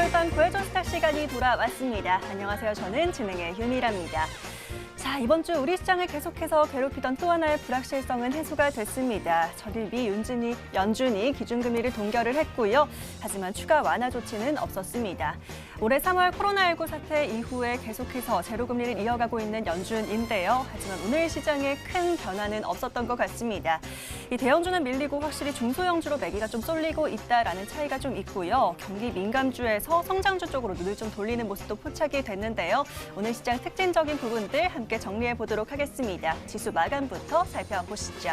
일요일 밤 구해줘 스타 시간이 돌아왔습니다. 안녕하세요. 저는 진행의 윤희라입니다. 자, 이번 주 우리 시장을 계속해서 괴롭히던 또 하나의 불확실성은 해소가 됐습니다. 전일미 연준이 기준금리를 동결을 했고요. 하지만 추가 완화 조치는 없었습니다. 올해 3월 코로나19 사태 이후에 계속해서 제로금리를 이어가고 있는 연준인데요. 하지만 오늘 시장에 큰 변화는 없었던 것 같습니다. 이 대형주는 밀리고 확실히 중소형주로 매기가 좀 쏠리고 있다라는 차이가 좀 있고요. 경기 민감주에서 성장주 쪽으로 눈을 좀 돌리는 모습도 포착이 됐는데요. 오늘 시장 특징적인 부분들 함께 정리해 보도록 하겠습니다. 지수 마감부터 살펴보시죠.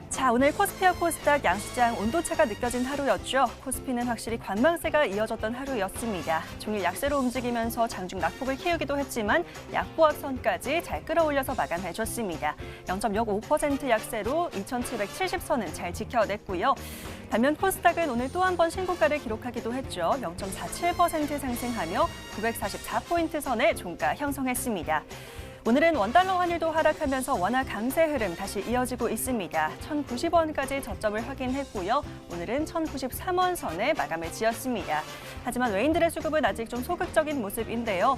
자, 오늘 코스피와 코스닥 양시장 온도차가 느껴진 하루였죠. 코스피는 확실히 관망세가 이어졌던 하루였습니다. 종일 약세로 움직이면서 장중 낙폭을 키우기도 했지만 약보합선까지 잘 끌어올려서 마감해줬습니다. 0.05% 약세로 2,770선은 잘 지켜냈고요. 반면 코스닥은 오늘 또 한 번 신고가를 기록하기도 했죠. 0.47% 상승하며 944포인트 선에 종가 형성했습니다. 오늘은 원달러 환율도 하락하면서 원화 강세 흐름 다시 이어지고 있습니다. 1,090원까지 저점을 확인했고요. 오늘은 1,093원 선에 마감을 지었습니다. 하지만 외인들의 수급은 아직 좀 소극적인 모습인데요.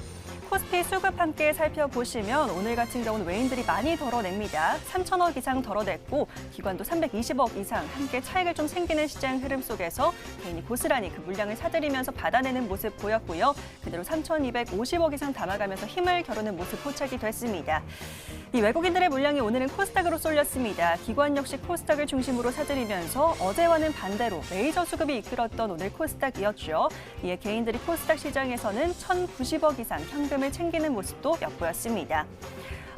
코스피 수급 함께 살펴보시면 오늘 같은 경우는 외인들이 많이 덜어냅니다. 3천억 이상 덜어냈고 기관도 320억 이상 함께 차익을 좀 생기는 시장 흐름 속에서 개인이 고스란히 그 물량을 사들이면서 받아내는 모습 보였고요. 그대로 3,250억 이상 담아가면서 힘을 겨루는 모습 포착이 됐습니다. 이 외국인들의 물량이 오늘은 코스닥으로 쏠렸습니다. 기관 역시 코스닥을 중심으로 사들이면서 어제와는 반대로 메이저 수급이 이끌었던 오늘 코스닥이었죠. 이에 개인들이 코스닥 시장에서는 1,090억 이상 현금을 챙기는 모습도 엿보였습니다.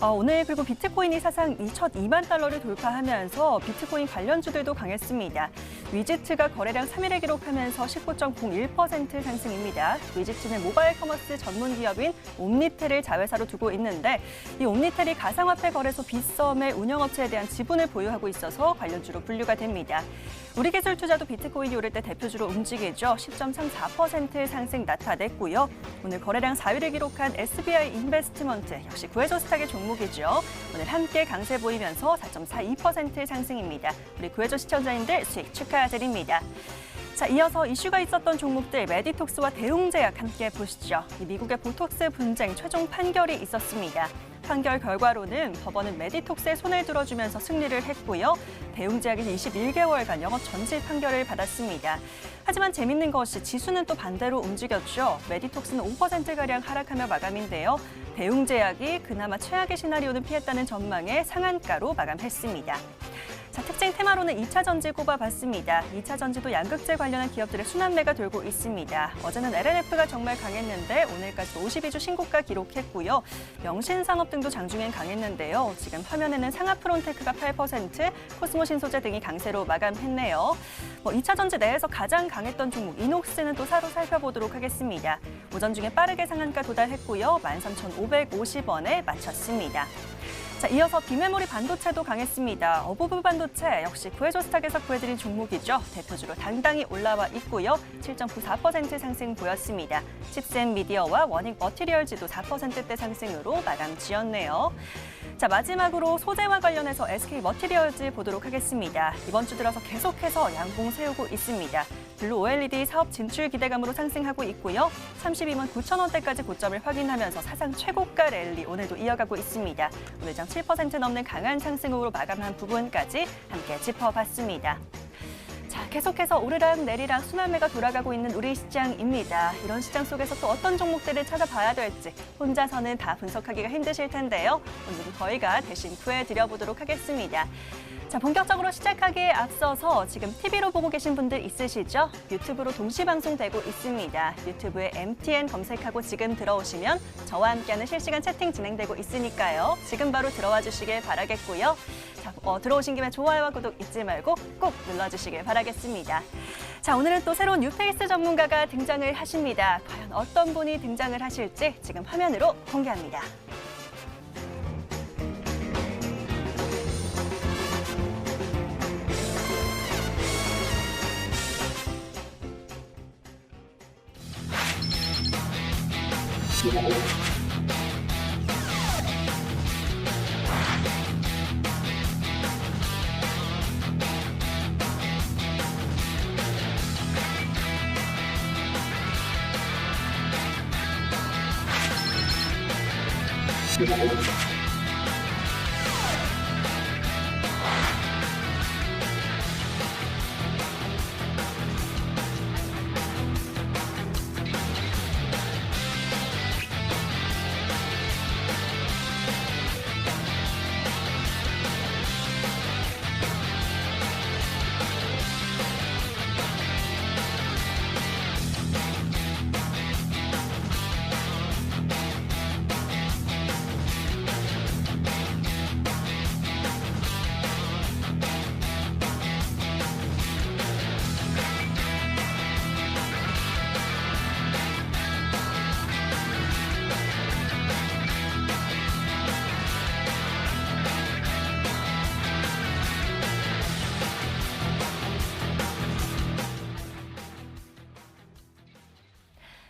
오늘 그리고 비트코인이 사상 첫 2만 달러를 돌파하면서 비트코인 관련주들도 강했습니다. 위지트가 거래량 3일을 기록하면서 19.01% 상승입니다. 위지트는 모바일 커머스 전문 기업인 옴니텔을 자회사로 두고 있는데 이 옴니텔이 가상화폐 거래소 빗썸의 운영업체에 대한 지분을 보유하고 있어서 관련주로 분류가 됩니다. 우리기술투자도 비트코인이 오를 때 대표주로 움직이죠. 10.34% 상승 나타냈고요. 오늘 거래량 4위를 기록한 SBI 인베스트먼트 역시 구해줘 스탁의 종목이죠. 오늘 함께 강세 보이면서 4.42% 상승입니다. 우리 구해줘 시청자님들 수익 축하드립니다. 자, 이어서 이슈가 있었던 종목들 메디톡스와 대웅제약 함께 보시죠. 이 미국의 보톡스 분쟁 최종 판결이 있었습니다. 판결 결과로는 법원은 메디톡스에 손을 들어주면서 승리를 했고요. 대웅제약이 21개월간 영업 정지 판결을 받았습니다. 하지만 재밌는 것이 지수는 또 반대로 움직였죠. 메디톡스는 5%가량 하락하며 마감인데요. 대웅제약이 그나마 최악의 시나리오는 피했다는 전망에 상한가로 마감했습니다. 자, 특징 테마로는 2차 전지 꼽아봤습니다. 2차 전지도 양극재 관련한 기업들의 순환매가 돌고 있습니다. 어제는 LNF가 정말 강했는데 오늘까지도 52주 신고가 기록했고요. 영신산업 등도 장중엔 강했는데요. 지금 화면에는 상하프론테크가 8%, 코스모신소재 등이 강세로 마감했네요. 2차 전지 내에서 가장 강했던 종목 이녹스는 또 사로 살펴보도록 하겠습니다. 오전 중에 빠르게 상한가 도달했고요. 13,550원에 마쳤습니다. 자, 이어서 비메모리 반도체도 강했습니다. 어부브 반도체 역시 구해줘 스탁에서 구해드린 종목이죠. 대표주로 당당히 올라와 있고요. 7.94% 상승 보였습니다. 칩센 미디어와 워닝 머티리얼즈도 4%대 상승으로 마감 지었네요. 자, 마지막으로 소재와 관련해서 SK 머티리얼즈 보도록 하겠습니다. 이번 주 들어서 계속해서 양봉 세우고 있습니다. 블루 OLED 사업 진출 기대감으로 상승하고 있고요. 32만 9천 원대까지 고점을 확인하면서 사상 최고가 랠리 오늘도 이어가고 있습니다. 오늘 장 7% 넘는 강한 상승으로 마감한 부분까지 함께 짚어봤습니다. 자, 계속해서 오르락 내리락 순환매가 돌아가고 있는 우리 시장입니다. 이런 시장 속에서 또 어떤 종목들을 찾아봐야 될지 혼자서는 다 분석하기가 힘드실 텐데요. 오늘은 저희가 대신 구해드려보도록 하겠습니다. 자, 본격적으로 시작하기에 앞서서 지금 TV로 보고 계신 분들 있으시죠? 유튜브로 동시 방송되고 있습니다. 유튜브에 MTN 검색하고 지금 들어오시면 저와 함께하는 실시간 채팅 진행되고 있으니까요. 지금 바로 들어와 주시길 바라겠고요. 자, 들어오신 김에 좋아요와 구독 잊지 말고 꼭 눌러주시길 바라겠습니다. 자, 오늘은 또 새로운 뉴페이스 전문가가 등장을 하십니다. 과연 어떤 분이 등장을 하실지 지금 화면으로 공개합니다.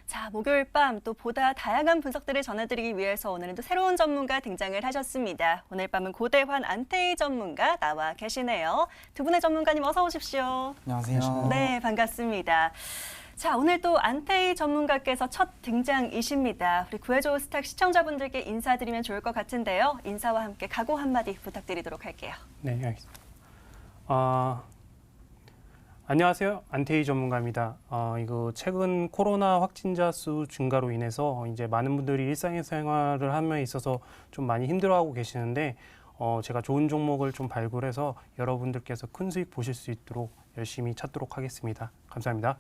자, 목요일 밤 또 보다 다양한 분석들을 전해드리기 위해서 오늘은 또 새로운 전문가 등장을 하셨습니다. 오늘 밤은 고대환 안태희 전문가 나와 계시네요. 두 분의 전문가님 어서 오십시오. 안녕하세요. 네, 반갑습니다. 자, 오늘 또 안태희 전문가께서 첫 등장이십니다. 우리 구해줘 스탁 시청자분들께 인사드리면 좋을 것 같은데요. 인사와 함께 각오 한마디 부탁드리도록 할게요. 네, 알겠습니다. 안녕하세요. 안태희 전문가입니다. 이거 최근 코로나 확진자 수 증가로 인해서 이제 많은 분들이 일상생활을 함에 있어서 좀 많이 힘들어하고 계시는데 제가 좋은 종목을 좀 발굴해서 여러분들께서 큰 수익 보실 수 있도록 열심히 찾도록 하겠습니다. 감사합니다.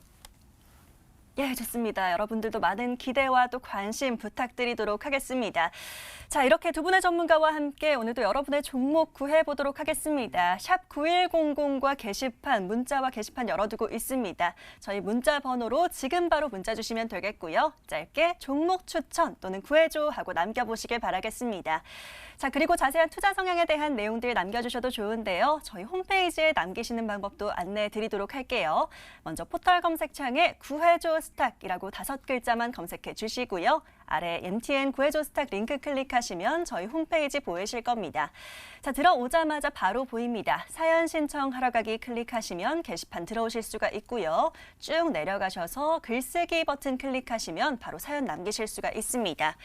예, 좋습니다. 여러분들도 많은 기대와 또 관심 부탁드리도록 하겠습니다. 자, 이렇게 두 분의 전문가와 함께 오늘도 여러분의 종목 구해보도록 하겠습니다. 샵 9100과 게시판, 문자와 게시판 열어두고 있습니다. 저희 문자 번호로 지금 바로 문자 주시면 되겠고요. 짧게 종목 추천 또는 구해줘 하고 남겨보시길 바라겠습니다. 자, 그리고 자세한 투자 성향에 대한 내용들 남겨주셔도 좋은데요. 저희 홈페이지에 남기시는 방법도 안내해 드리도록 할게요. 먼저 포털 검색창에 구해줘 스탁이라고 5글자만 검색해 주시고요. 아래 MTN 구해줘 스탁 링크 클릭하시면 저희 홈페이지 보이실 겁니다. 자, 들어오자마자 바로 보입니다. 사연 신청하러 가기 클릭하시면 게시판 들어오실 수가 있고요. 쭉 내려가셔서 글쓰기 버튼 클릭하시면 바로 사연 남기실 수가 있습니다.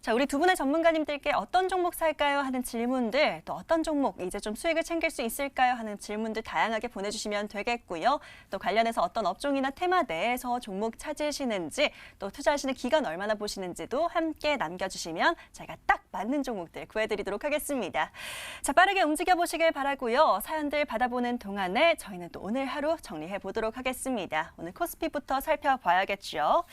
자, 우리 두 분의 전문가님들께 어떤 종목 살까요 하는 질문들, 또 어떤 종목 이제 좀 수익을 챙길 수 있을까요 하는 질문들 다양하게 보내주시면 되겠고요. 또 관련해서 어떤 업종이나 테마 내에서 종목 찾으시는지, 또 투자하시는 기간 얼마나 보시는지도 함께 남겨주시면 저희가 딱 맞는 종목들 구해드리도록 하겠습니다. 자, 빠르게 움직여보시길 바라고요. 사연들 받아보는 동안에 저희는 또 오늘 하루 정리해 보도록 하겠습니다. 오늘 코스피부터 살펴봐야겠죠.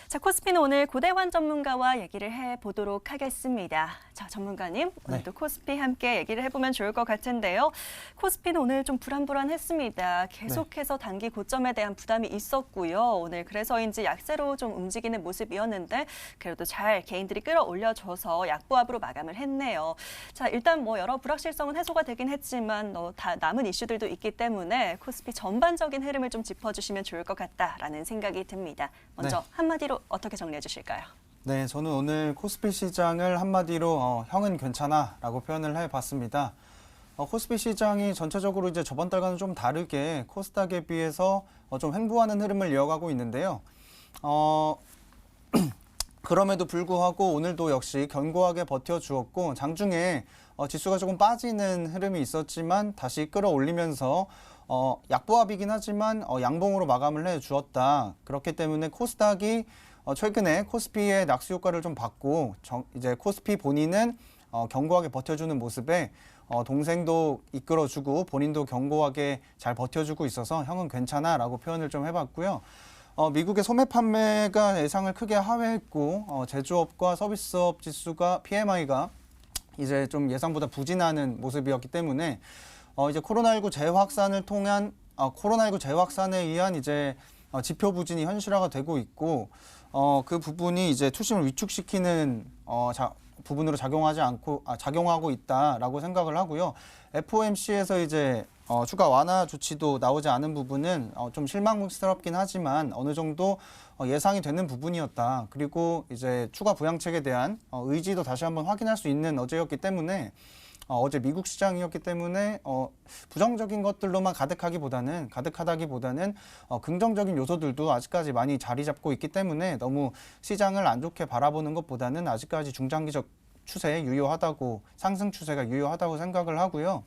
자, 코스피는 오늘 고대환 전문가와 얘기를 해보도록 하겠습니다. 자, 전문가님, 오늘 또 코스피 함께 얘기를 해보면 좋을 것 같은데요. 코스피는 오늘 좀 불안했습니다. 계속해서 단기 고점에 대한 부담이 있었고요. 오늘 그래서인지 약세로 좀 움직이는 모습이었는데 그래도 잘 개인들이 끌어올려줘서 약보합으로 마감을 했네요. 자, 일단 뭐 여러 불확실성은 해소가 되긴 했지만 다 남은 이슈들도 있기 때문에 코스피 전반적인 흐름을 좀 짚어주시면 좋을 것 같다라는 생각이 듭니다. 먼저 한마디로 어떻게 정리해 주실까요? 네, 저는 오늘 코스피 시장을 한마디로 형은 괜찮아라고 표현을 해봤습니다. 코스피 시장이 전체적으로 이제 저번 달과는 좀 다르게 코스닥에 비해서 좀 횡보하는 흐름을 이어가고 있는데요. 그럼에도 불구하고 오늘도 역시 견고하게 버텨주었고 장중에 지수가 조금 빠지는 흐름이 있었지만 다시 끌어올리면서 약보합이긴 하지만 양봉으로 마감을 해주었다. 그렇기 때문에 코스닥이 최근에 코스피의 낙수 효과를 좀 받고 이제 코스피 본인은 견고하게 버텨주는 모습에 동생도 이끌어주고 본인도 견고하게 잘 버텨주고 있어서 형은 괜찮아라고 표현을 좀 해봤고요. 미국의 소매 판매가 예상을 크게 하회했고 제조업과 서비스업 지수가 PMI가 이제 좀 예상보다 부진하는 모습이었기 때문에 이제 코로나19 재확산에 의한 이제 지표 부진이 현실화가 되고 있고 그 부분이 이제 투심을 위축시키는 부분으로 작용하고 있다라고 생각을 하고요. FOMC에서 이제 추가 완화 조치도 나오지 않은 부분은 좀 실망스럽긴 하지만 어느 정도 예상이 되는 부분이었다. 그리고 이제 추가 부양책에 대한 의지도 다시 한번 확인할 수 있는 어제였기 때문에 어제 미국 시장이었기 때문에 부정적인 것들로만 가득하다기보다는 긍정적인 요소들도 아직까지 많이 자리 잡고 있기 때문에 너무 시장을 안 좋게 바라보는 것보다는 아직까지 추세 유효하다고 상승 추세가 유효하다고 생각을 하고요.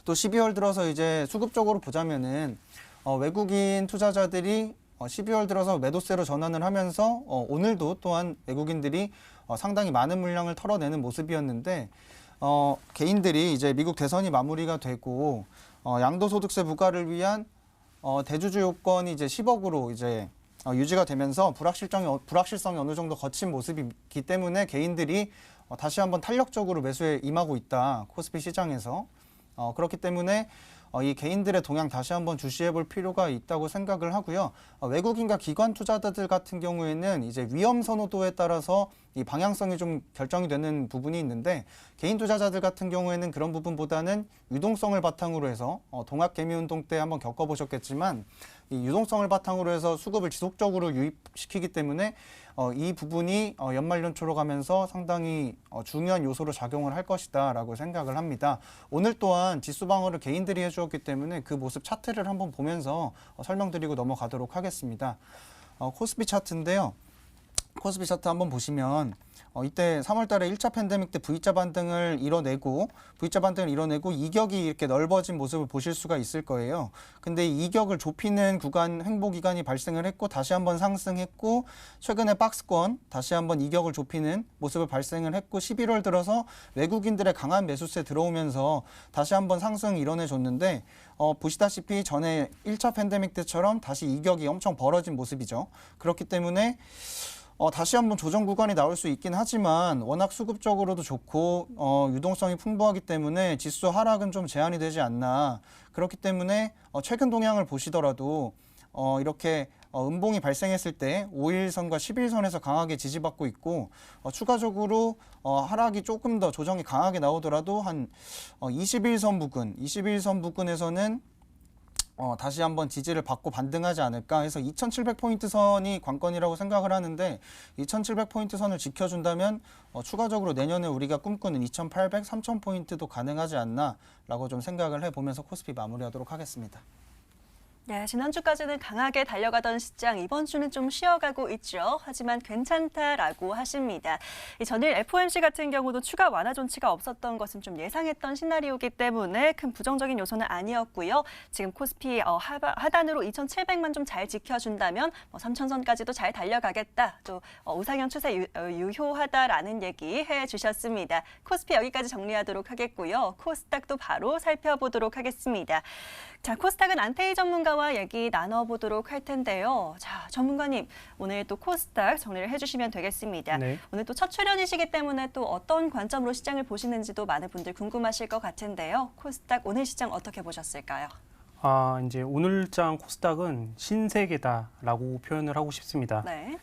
또 12월 들어서 이제 수급적으로 보자면은 외국인 투자자들이 12월 들어서 매도세로 전환을 하면서 오늘도 또한 외국인들이 상당히 많은 물량을 털어내는 모습이었는데 개인들이 이제 미국 대선이 마무리가 되고 양도소득세 부과를 위한 대주주 요건이 이제 10억으로 이제 유지가 되면서 불확실성이 어느 정도 거친 모습이기 때문에 개인들이 다시 한번 탄력적으로 매수에 임하고 있다. 코스피 시장에서. 그렇기 때문에 이 개인들의 동향 다시 한번 주시해 볼 필요가 있다고 생각을 하고요. 외국인과 기관 투자자들 같은 경우에는 이제 위험 선호도에 따라서 이 방향성이 좀 결정이 되는 부분이 있는데 개인 투자자들 같은 경우에는 그런 부분보다는 유동성을 바탕으로 해서 동학개미운동 때 한번 겪어보셨겠지만 이 유동성을 바탕으로 해서 수급을 지속적으로 유입시키기 때문에 이 부분이 연말연초로 가면서 상당히 중요한 요소로 작용을 할 것이다라고 생각을 합니다. 오늘 또한 지수 방어를 개인들이 해주었기 때문에 그 모습 차트를 한번 보면서 설명드리고 넘어가도록 하겠습니다. 코스피 차트인데요. 코스피 차트 한번 보시면 이때 3월 달에 1차 팬데믹 때 V자 반등을 이뤄내고 이격이 이렇게 넓어진 모습을 보실 수가 있을 거예요. 근데 이 이격을 좁히는 구간 횡보 기간이 발생을 했고 다시 한번 상승했고 최근에 박스권 다시 한번 이격을 좁히는 모습을 발생을 했고 11월 들어서 외국인들의 강한 매수세 들어오면서 다시 한번 상승 이뤄내 줬는데 보시다시피 전에 1차 팬데믹 때처럼 다시 이격이 엄청 벌어진 모습이죠. 그렇기 때문에 다시 한번 조정 구간이 나올 수 있긴 하지만 워낙 수급적으로도 좋고 유동성이 풍부하기 때문에 지수 하락은 좀 제한이 되지 않나. 그렇기 때문에 최근 동향을 보시더라도 이렇게 음봉이 발생했을 때 5일선과 11선에서 강하게 지지받고 있고 추가적으로 하락이 조금 더 조정이 강하게 나오더라도 한 21선 부근에서는 다시 한번 지지를 받고 반등하지 않을까 해서 2700포인트 선이 관건이라고 생각을 하는데 2700포인트 선을 지켜준다면 추가적으로 내년에 우리가 꿈꾸는 2800, 3000포인트도 가능하지 않나라고 좀 생각을 해보면서 코스피 마무리하도록 하겠습니다. 네, 지난주까지는 강하게 달려가던 시장, 이번 주는 좀 쉬어가고 있죠. 하지만 괜찮다라고 하십니다. 이 전일 FOMC 같은 경우도 추가 완화 조치가 없었던 것은 좀 예상했던 시나리오이기 때문에 큰 부정적인 요소는 아니었고요. 지금 코스피 하단으로 2,700만 좀 잘 지켜준다면 3,000선까지도 잘 달려가겠다. 또 우상향 추세 유효하다라는 얘기 해주셨습니다. 코스피 여기까지 정리하도록 하겠고요. 코스닥도 바로 살펴보도록 하겠습니다. 자, 코스닥은 안태희 전문가와 얘기 나눠보도록 할 텐데요. 자, 전문가님, 오늘 또 코스닥 정리를 해주시면 되겠습니다. 네. 오늘 또 첫 출연이시기 때문에 또 어떤 관점으로 시장을 보시는지도 많은 분들 궁금하실 것 같은데요. 코스닥 오늘 시장 어떻게 보셨을까요? 이제 오늘장 코스닥은 신세계다라고 표현을 하고 싶습니다. 네.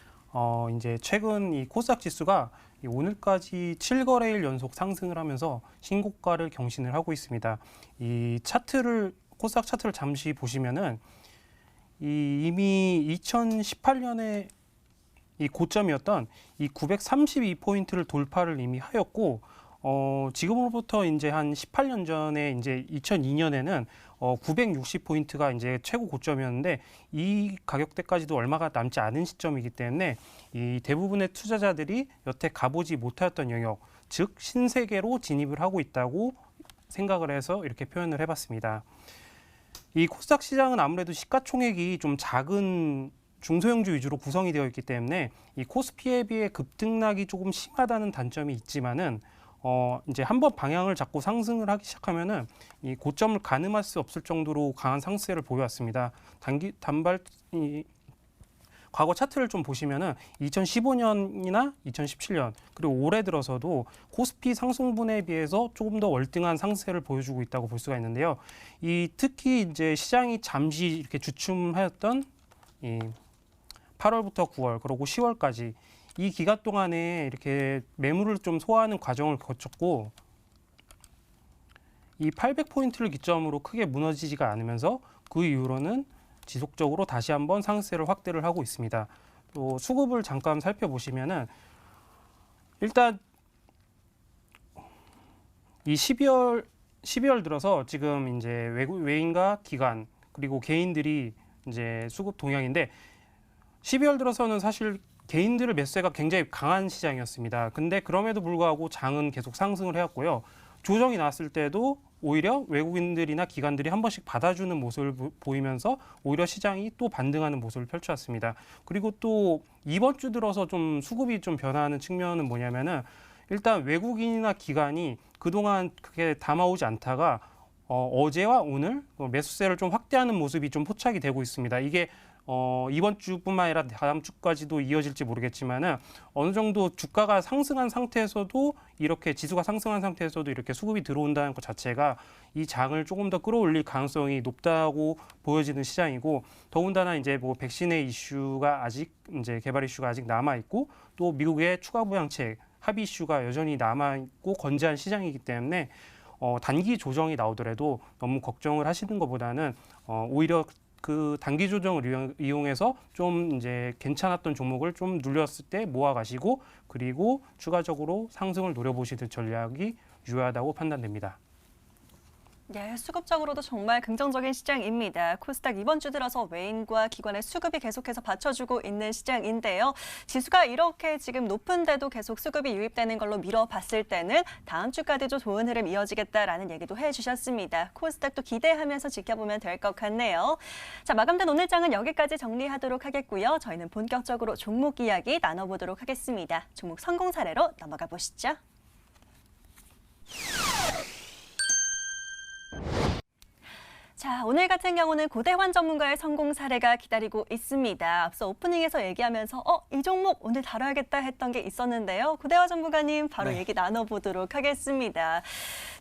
이제 최근 이 코스닥 지수가 오늘까지 7거래일 연속 상승을 하면서 신고가를 경신을 하고 있습니다. 코스닥 차트를 잠시 보시면은 이미 2018년에 이 고점이었던 이 932포인트를 돌파를 이미 하였고 지금으로부터 이제 한 18년 전에 이제 2002년에는 960포인트가 이제 최고 고점이었는데 이 가격대까지도 얼마가 남지 않은 시점이기 때문에 이 대부분의 투자자들이 여태 가보지 못하였던 영역, 즉 신세계로 진입을 하고 있다고 생각을 해서 이렇게 표현을 해봤습니다. 이 코스닥 시장은 아무래도 시가총액이 좀 작은 중소형주 위주로 구성이 되어 있기 때문에 이 코스피에 비해 급등락이 조금 심하다는 단점이 있지만은 이제 한번 방향을 잡고 상승을 하기 시작하면은 이 고점을 가늠할 수 없을 정도로 강한 상승세를 보여왔습니다. 과거 차트를 좀 보시면은 2015년이나 2017년 그리고 올해 들어서도 코스피 상승분에 비해서 조금 더 월등한 상승세를 보여주고 있다고 볼 수가 있는데요. 특히 이제 시장이 잠시 이렇게 주춤하였던 8월부터 9월 그리고 10월까지 이 기간 동안에 이렇게 매물을 좀 소화하는 과정을 거쳤고 이 800포인트를 기점으로 크게 무너지지가 않으면서 그 이후로는 지속적으로 다시 한번 상승세를 확대를 하고 있습니다. 또 수급을 잠깐 살펴보시면은 일단 이 12월 들어서 지금 이제 외인과 기관 그리고 개인들이 이제 수급 동향인데 12월 들어서는 사실 개인들의 매수세가 굉장히 강한 시장이었습니다. 근데 그럼에도 불구하고 장은 계속 상승을 해왔고요. 조정이 나왔을 때도 오히려 외국인들이나 기관들이 한 번씩 받아주는 모습을 보이면서 오히려 시장이 또 반등하는 모습을 펼쳐왔습니다. 그리고 또 이번 주 들어서 좀 수급이 좀 변화하는 측면은 뭐냐면은 일단 외국인이나 기관이 그동안 그렇게 담아오지 않다가 어제와 오늘 매수세를 좀 확대하는 모습이 좀 포착이 되고 있습니다. 이게 이번 주뿐만 아니라 다음 주까지도 이어질지 모르겠지만은 어느 정도 주가가 상승한 상태에서도 이렇게 지수가 상승한 상태에서도 이렇게 수급이 들어온다는 것 자체가 이 장을 조금 더 끌어올릴 가능성이 높다고 보여지는 시장이고 더군다나 이제 뭐 백신의 이슈가 아직 이제 개발 이슈가 아직 남아 있고 또 미국의 추가 부양책 합의 이슈가 여전히 남아 있고 건재한 시장이기 때문에 단기 조정이 나오더라도 너무 걱정을 하시는 것보다는 오히려 그 단기 조정을 이용해서 좀 이제 괜찮았던 종목을 좀 눌렸을 때 모아가시고 그리고 추가적으로 상승을 노려보시는 전략이 유효하다고 판단됩니다. 네, 수급적으로도 정말 긍정적인 시장입니다. 코스닥 이번 주 들어서 외인과 기관의 수급이 계속해서 받쳐주고 있는 시장인데요. 지수가 이렇게 지금 높은데도 계속 수급이 유입되는 걸로 미뤄봤을 때는 다음 주까지도 좋은 흐름 이어지겠다라는 얘기도 해주셨습니다. 코스닥도 기대하면서 지켜보면 될 것 같네요. 자, 마감된 오늘 장은 여기까지 정리하도록 하겠고요. 저희는 본격적으로 종목 이야기 나눠보도록 하겠습니다. 종목 성공 사례로 넘어가 보시죠. 자, 오늘 같은 경우는 고대환 전문가의 성공 사례가 기다리고 있습니다. 앞서 오프닝에서 얘기하면서 이 종목 오늘 다뤄야겠다 했던 게 있었는데요. 고대환 전문가님 바로 얘기 나눠보도록 하겠습니다.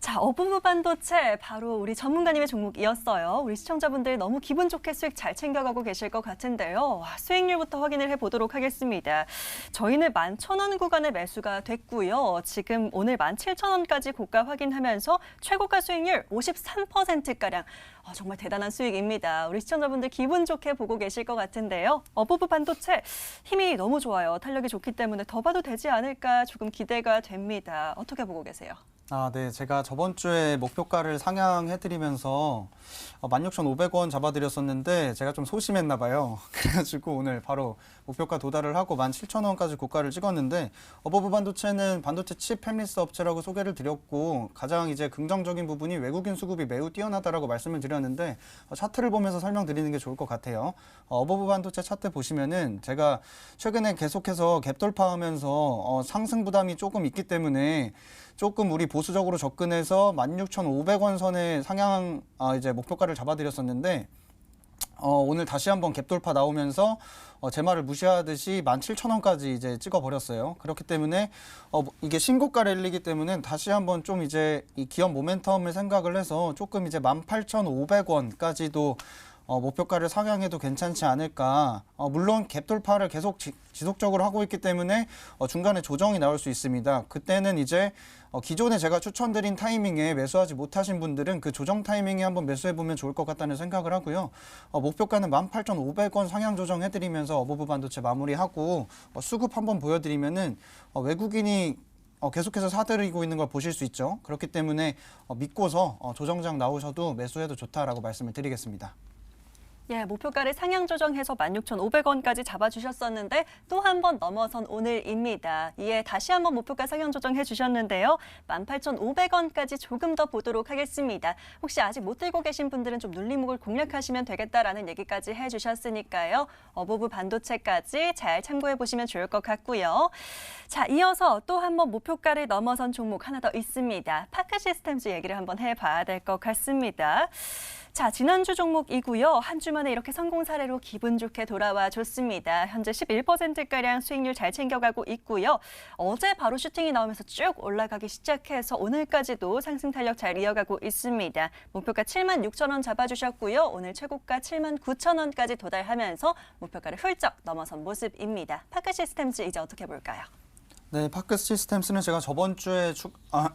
자, 어부부 반도체 바로 우리 전문가님의 종목이었어요. 우리 시청자분들 너무 기분 좋게 수익 잘 챙겨가고 계실 것 같은데요. 수익률부터 확인을 해보도록 하겠습니다. 저희는 11,000원 구간의 매수가 됐고요. 지금 오늘 17,000원까지 고가 확인하면서 최고가 수익률 53%가량. 정말 대단한 수익입니다. 우리 시청자분들 기분 좋게 보고 계실 것 같은데요. 어부부 반도체 힘이 너무 좋아요. 탄력이 좋기 때문에 더 봐도 되지 않을까 조금 기대가 됩니다. 어떻게 보고 계세요? 네. 제가 저번 주에 목표가를 상향해드리면서 16,500원 잡아드렸었는데 제가 좀 소심했나 봐요. 그래가지고 오늘 바로 목표가 도달을 하고 17,000원까지 고가를 찍었는데 어버브 반도체는 반도체 칩 팹리스 업체라고 소개를 드렸고 가장 이제 긍정적인 부분이 외국인 수급이 매우 뛰어나다라고 말씀을 드렸는데 차트를 보면서 설명드리는 게 좋을 것 같아요. 어버브 반도체 차트 보시면은 제가 최근에 계속해서 갭 돌파하면서 상승 부담이 조금 있기 때문에 조금 우리 보수적으로 접근해서 16,500원 선에 상향 이제 목표가를 잡아드렸었는데 오늘 다시 한번 갭 돌파 나오면서 제 말을 무시하듯이 17,000원까지 이제 찍어버렸어요. 그렇기 때문에 이게 신고가 랠리이기 때문에 다시 한번 좀 이제 이 기업 모멘텀을 생각을 해서 조금 이제 18,500원까지도 목표가를 상향해도 괜찮지 않을까. 물론 갭 돌파를 계속 지속적으로 하고 있기 때문에 중간에 조정이 나올 수 있습니다. 그때는 이제 기존에 제가 추천드린 타이밍에 매수하지 못하신 분들은 그 조정 타이밍에 한번 매수해보면 좋을 것 같다는 생각을 하고요. 목표가는 18,500원 상향 조정해드리면서 어버브 반도체 마무리하고 수급 한번 보여드리면은 외국인이 계속해서 사들이고 있는 걸 보실 수 있죠. 그렇기 때문에 믿고서 조정장 나오셔도 매수해도 좋다라고 말씀을 드리겠습니다. 예, 목표가를 상향 조정해서 16,500원까지 잡아주셨었는데 또 한 번 넘어선 오늘입니다. 이에 다시 한번 목표가 상향 조정해 주셨는데요. 18,500원까지 조금 더 보도록 하겠습니다. 혹시 아직 못 들고 계신 분들은 좀 눌림목을 공략하시면 되겠다라는 얘기까지 해주셨으니까요. 어부부 반도체까지 잘 참고해 보시면 좋을 것 같고요. 자, 이어서 또 한 번 목표가를 넘어선 종목 하나 더 있습니다. 파크 시스템즈 얘기를 한번 해봐야 될 것 같습니다. 자, 지난주 종목이고요. 한 주 만에 이렇게 성공 사례로 기분 좋게 돌아와 줬습니다. 현재 11%가량 수익률 잘 챙겨가고 있고요. 어제 바로 슈팅이 나오면서 쭉 올라가기 시작해서 오늘까지도 상승 탄력 잘 이어가고 있습니다. 목표가 76,000원 잡아주셨고요. 오늘 최고가 79,000원까지 도달하면서 목표가를 훌쩍 넘어선 모습입니다. 파크 시스템즈 이제 어떻게 볼까요? 네, 파크 시스템스는 제가 저번 주에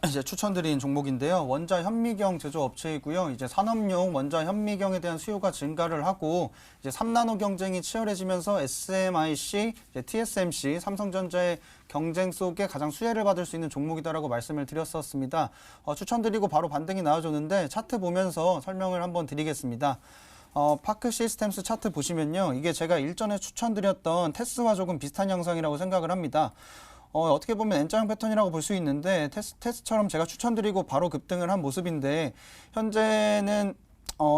이제 추천드린 종목인데요. 원자 현미경 제조업체이고요. 이제 산업용 원자 현미경에 대한 수요가 증가를 하고 이제 3나노 경쟁이 치열해지면서 SMIC, 이제 TSMC, 삼성전자의 경쟁 속에 가장 수혜를 받을 수 있는 종목이다라고 말씀을 드렸었습니다. 추천드리고 바로 반등이 나와줬는데 차트 보면서 설명을 한번 드리겠습니다. 파크 시스템스 차트 보시면요. 이게 제가 일전에 추천드렸던 테스와 조금 비슷한 양상이라고 생각을 합니다. 어떻게 보면 N자형 패턴이라고 볼 수 있는데 테스처럼 제가 추천드리고 바로 급등을 한 모습인데 현재는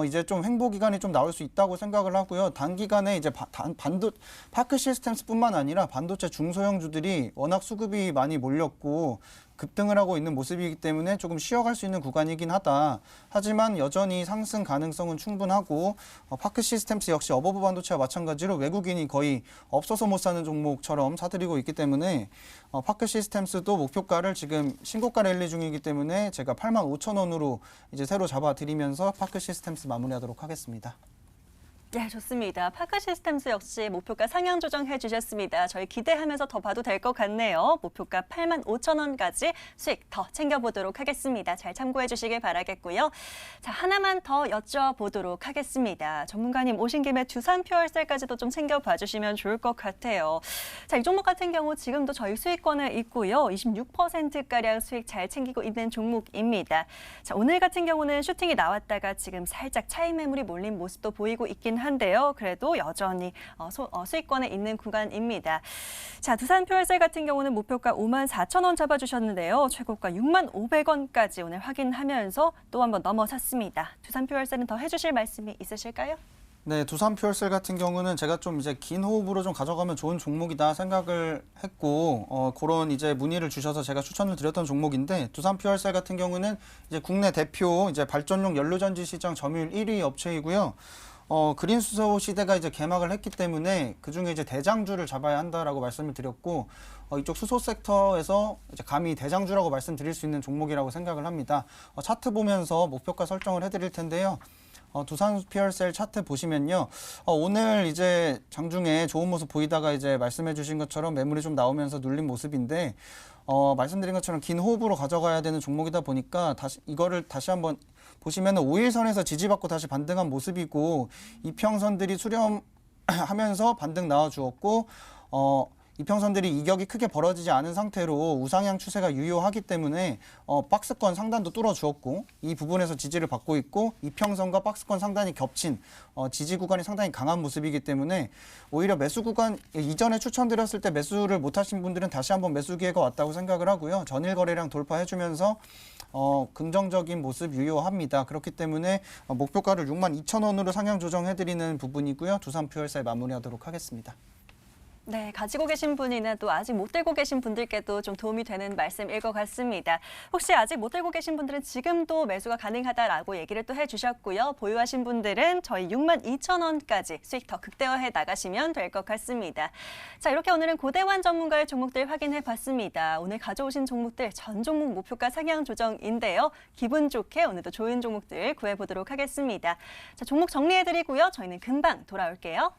이제 좀 횡보 기간이 좀 나올 수 있다고 생각을 하고요. 단기간에 이제 파크 시스템스뿐만 아니라 반도체 중소형주들이 워낙 수급이 많이 몰렸고 급등을 하고 있는 모습이기 때문에 조금 쉬어갈 수 있는 구간이긴 하다. 하지만 여전히 상승 가능성은 충분하고 파크 시스템스 역시 어버브 반도체와 마찬가지로 외국인이 거의 없어서 못 사는 종목처럼 사들이고 있기 때문에 파크 시스템스도 목표가를 지금 신고가 랠리 중이기 때문에 제가 85,000원으로 이제 새로 잡아드리면서 파크 시스템스 마무리하도록 하겠습니다. 네, 좋습니다. 파크 시스템스 역시 목표가 상향 조정해 주셨습니다. 저희 기대하면서 더 봐도 될 것 같네요. 목표가 85,000원까지 수익 더 챙겨보도록 하겠습니다. 잘 참고해 주시길 바라겠고요. 자, 하나만 더 여쭤보도록 하겠습니다. 전문가님 오신 김에 두산 퓨얼셀까지도 좀 챙겨봐 주시면 좋을 것 같아요. 자, 이 종목 같은 경우 지금도 저희 수익권에 있고요. 26%가량 수익 잘 챙기고 있는 종목입니다. 자, 오늘 같은 경우는 슈팅이 나왔다가 지금 살짝 차익 매물이 몰린 모습도 보이고 있긴 한데요. 그래도 여전히 수익권에 있는 구간입니다. 자, 두산 퓨얼셀 같은 경우는 목표가 54,000원 잡아주셨는데요. 최고가 65,500원까지 오늘 확인하면서 또 한번 넘어섰습니다. 두산 퓨얼셀은 더 해주실 말씀이 있으실까요? 네, 두산 퓨얼셀 같은 경우는 제가 좀 이제 긴 호흡으로 좀 가져가면 좋은 종목이다 생각을 했고, 그런 이제 문의를 주셔서 제가 추천을 드렸던 종목인데, 두산 퓨얼셀 같은 경우는 이제 국내 대표 이제 발전용 연료전지 시장 점유율 1위 업체이고요. 그린수소 시대가 이제 개막을 했기 때문에 그중에 이제 대장주를 잡아야 한다라고 말씀을 드렸고, 이쪽 수소 섹터에서 이제 감히 대장주라고 말씀드릴 수 있는 종목이라고 생각을 합니다. 차트 보면서 목표가 설정을 해드릴 텐데요. 두산 퓨얼셀 차트 보시면요. 오늘 이제 장중에 좋은 모습 보이다가 이제 말씀해 주신 것처럼 매물이 좀 나오면서 눌린 모습인데, 말씀드린 것처럼 긴 호흡으로 가져가야 되는 종목이다 보니까 이거를 다시 한번 보시면은 5일선에서 지지받고 다시 반등한 모습이고, 이평선들이 수렴하면서 반등 나와주었고, 이평선들이 이격이 크게 벌어지지 않은 상태로 우상향 추세가 유효하기 때문에 박스권 상단도 뚫어주었고, 이 부분에서 지지를 받고 있고, 이평선과 박스권 상단이 겹친 지지 구간이 상당히 강한 모습이기 때문에 오히려 매수 구간, 이전에 추천드렸을 때 매수를 못하신 분들은 다시 한번 매수 기회가 왔다고 생각을 하고요. 전일 거래량 돌파해주면서 긍정적인 모습 유효합니다. 그렇기 때문에 목표가를 62,000원으로 상향 조정해드리는 부분이고요. 두산 퓨얼셀 마무리하도록 하겠습니다. 네, 가지고 계신 분이나 또 아직 못 들고 계신 분들께도 좀 도움이 되는 말씀일 것 같습니다. 혹시 아직 못 들고 계신 분들은 지금도 매수가 가능하다라고 얘기를 또 해주셨고요. 보유하신 분들은 저희 62,000원까지 수익 더 극대화해 나가시면 될 것 같습니다. 자, 이렇게 오늘은 고대환 전문가의 종목들 확인해 봤습니다. 오늘 가져오신 종목들 전 종목 목표가 상향 조정인데요. 기분 좋게 오늘도 좋은 종목들 구해보도록 하겠습니다. 자, 종목 정리해드리고요. 저희는 금방 돌아올게요.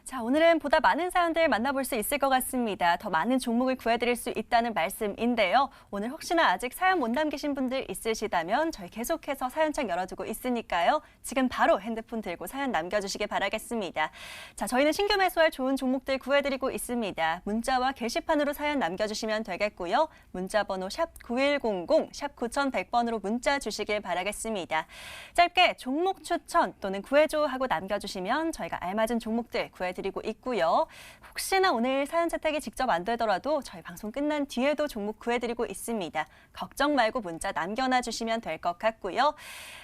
자, 오늘은 보다 많은 사연들 만나볼 수 있을 것 같습니다. 더 많은 종목을 구해드릴 수 있다는 말씀인데요. 오늘 혹시나 아직 사연 못 남기신 분들 있으시다면 저희 계속해서 사연창 열어두고 있으니까요. 지금 바로 핸드폰 들고 사연 남겨주시기 바라겠습니다. 자, 저희는 신규 매수할 좋은 종목들 구해드리고 있습니다. 문자와 게시판으로 사연 남겨주시면 되겠고요. 문자 번호 샵 9100, 샵 9100번으로 문자 주시길 바라겠습니다. 짧게 종목 추천 또는 구해줘 하고 남겨주시면 저희가 알맞은 종목들 구해드립니다. 안내해드리고 있고요. 혹시나 오늘 사연 채택이 직접 안 되더라도 저희 방송 끝난 뒤에도 종목 구해드리고 있습니다. 걱정 말고 문자 남겨놔 주시면 될 것 같고요.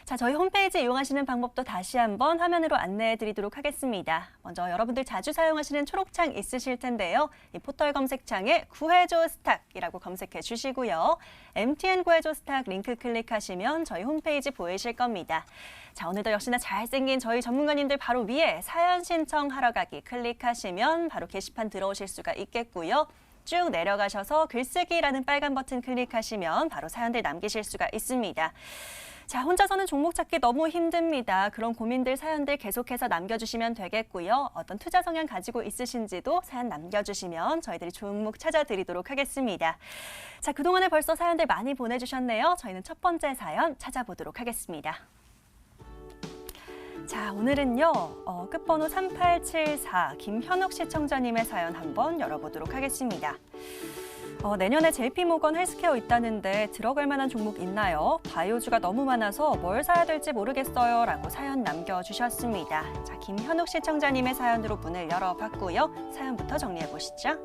자, 저희 홈페이지 이용하시는 방법도 다시 한번 화면으로 안내해드리도록 하겠습니다. 먼저 여러분들 자주 사용하시는 초록창 있으실 텐데요. 이 포털 검색창에 구해줘 스탁이라고 검색해 주시고요. MTN 구해줘 스탁 링크 클릭하시면 저희 홈페이지 보이실 겁니다. 자, 오늘도 역시나 잘생긴 저희 전문가님들 바로 위에 사연 신청하러 가기 클릭하시면 바로 게시판 들어오실 수가 있겠고요. 쭉 내려가셔서 글쓰기라는 빨간 버튼 클릭하시면 바로 사연들 남기실 수가 있습니다. 자, 혼자서는 종목 찾기 너무 힘듭니다. 그런 고민들, 사연들 계속해서 남겨주시면 되겠고요. 어떤 투자 성향 가지고 있으신지도 사연 남겨주시면 저희들이 종목 찾아드리도록 하겠습니다. 자, 그동안에 벌써 사연들 많이 보내주셨네요. 저희는 첫 번째 사연 찾아보도록 하겠습니다. 자, 오늘은요, 끝번호 3874 김현욱 시청자님의 사연 한번 열어보도록 하겠습니다. 내년에 JP모건 헬스케어 있다는데 들어갈 만한 종목 있나요? 바이오주가 너무 많아서 뭘 사야 될지 모르겠어요. 라고 사연 남겨주셨습니다. 자, 김현욱 시청자님의 사연으로 문을 열어봤고요. 사연부터 정리해 보시죠.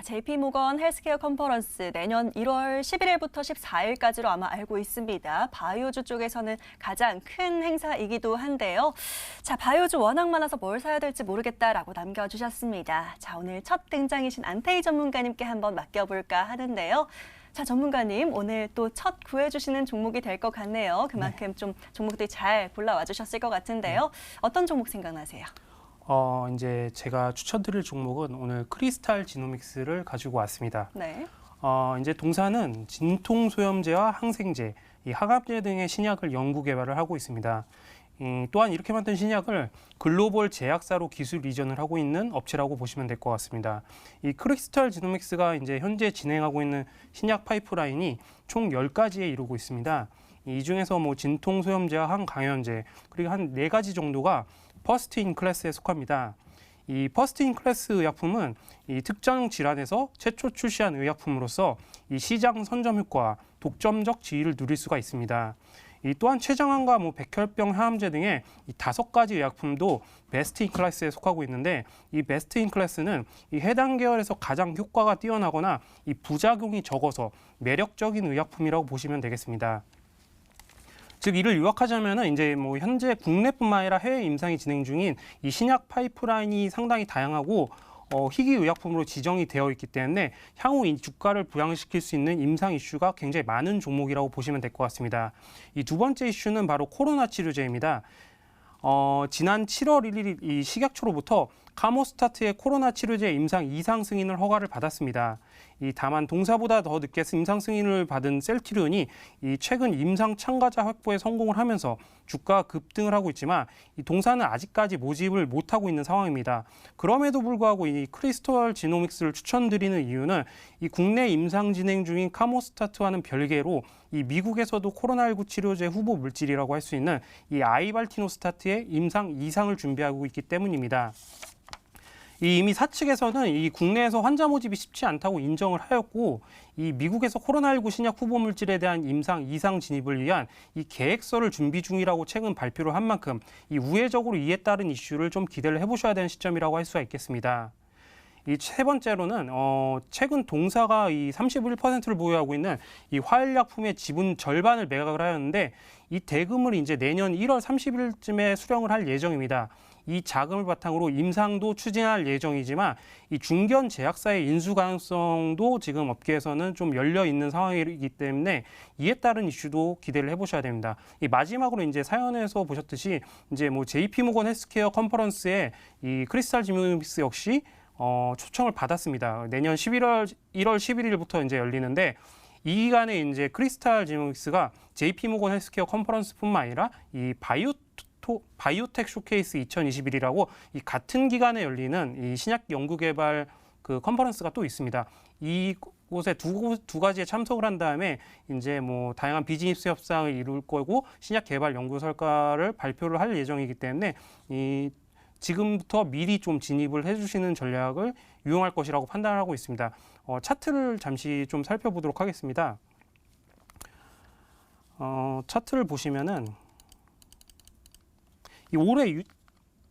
JP모건 헬스케어 컨퍼런스 내년 1월 11일부터 14일까지로 아마 알고 있습니다. 바이오주 쪽에서는 가장 큰 행사이기도 한데요. 자, 바이오주 워낙 많아서 뭘 사야 될지 모르겠다라고 남겨주셨습니다. 자, 오늘 첫 등장이신 안태희 전문가님께 한번 맡겨볼까 하는데요. 자, 전문가님, 오늘 또 첫 구해주시는 종목이 될 것 같네요. 그만큼 좀 종목들이 잘 골라와 주셨을 것 같은데요. 어떤 종목 생각나세요? 이제 제가 추천드릴 종목은 오늘 크리스탈 지노믹스를 가지고 왔습니다. 네. 이제 동사는 진통소염제와 항생제, 이 항암제 등의 신약을 연구 개발을 하고 있습니다. 또한 이렇게 만든 신약을 글로벌 제약사로 기술 이전을 하고 있는 업체라고 보시면 될 것 같습니다. 이 크리스탈 지노믹스가 이제 현재 진행하고 있는 신약 파이프라인이 총 10가지에 이르고 있습니다. 이 중에서 뭐 진통소염제와 항강염제, 그리고 한 4가지 정도가 퍼스트 인 클래스에 속합니다. 이 퍼스트 인 클래스 의약품은 이 특정 질환에서 최초 출시한 의약품으로서 이 시장 선점 효과, 독점적 지위를 누릴 수가 있습니다. 이 또한 췌장암과 백혈병 항암제 등의 이 5가지 의약품도 베스트 인 클래스에 속하고 있는데, 이 베스트 인 클래스는 이 해당 계열에서 가장 효과가 뛰어나거나 이 부작용이 적어서 매력적인 의약품이라고 보시면 되겠습니다. 즉 이를 요약하자면은 이제 현재 국내뿐만 아니라 해외 임상이 진행 중인 이 신약 파이프라인이 상당히 다양하고 희귀 의약품으로 지정이 되어 있기 때문에 향후 이 주가를 부양시킬 수 있는 임상 이슈가 굉장히 많은 종목이라고 보시면 될 것 같습니다. 이 두 번째 이슈는 바로 코로나 치료제입니다. 지난 7월 1일 이 식약처로부터 카모스타트의 코로나 치료제 임상 이상 승인을 허가를 받았습니다. 다만 동사보다 더 늦게 임상 승인을 받은 셀트리온이 최근 임상 참가자 확보에 성공을 하면서 주가가 급등을 하고 있지만 이 동사는 아직까지 모집을 못하고 있는 상황입니다. 그럼에도 불구하고 이 크리스탈 지노믹스를 추천드리는 이유는 이 국내 임상 진행 중인 카모스타트와는 별개로 이 미국에서도 코로나19 치료제 후보 물질이라고 할 수 있는 이 아이발티노스타트의 임상 이상을 준비하고 있기 때문입니다. 이미 사측에서는 이 국내에서 환자 모집이 쉽지 않다고 인정을 하였고, 이 미국에서 코로나19 신약 후보 물질에 대한 임상 이상 진입을 위한 이 계획서를 준비 중이라고 최근 발표를 한 만큼 이 우회적으로 이에 따른 이슈를 좀 기대를 해보셔야 되는 시점이라고 할 수가 있겠습니다. 이 세 번째로는 최근 동사가 이 31%를 보유하고 있는 이 화일약품의 지분 절반을 매각을 하였는데, 이 대금을 이제 내년 1월 30일쯤에 수령을 할 예정입니다. 이 자금을 바탕으로 임상도 추진할 예정이지만 이 중견 제약사의 인수 가능성도 지금 업계에서는 좀 열려 있는 상황이기 때문에 이에 따른 이슈도 기대를 해보셔야 됩니다. 이 마지막으로 이제 사연에서 보셨듯이 이제 JP모건 헬스케어 컨퍼런스에 이 크리스탈 지노믹스 역시 초청을 받았습니다. 내년 1월 11일부터 이제 열리는데, 이 기간에 이제 크리스탈 지노믹스가 JP모건 헬스케어 컨퍼런스뿐만 아니라 이 바이오텍 쇼케이스 2021이라고 이 같은 기간에 열리는 이 신약 연구개발 그 컨퍼런스가 또 있습니다. 이곳에 두 가지에 참석을 한 다음에 이제 다양한 비즈니스 협상을 이룰 거고 신약 개발 연구 성과를 발표를 할 예정이기 때문에 이 지금부터 미리 좀 진입을 해주시는 전략을 유용할 것이라고 판단하고 있습니다. 차트를 잠시 좀 살펴보도록 하겠습니다. 차트를 보시면은 올해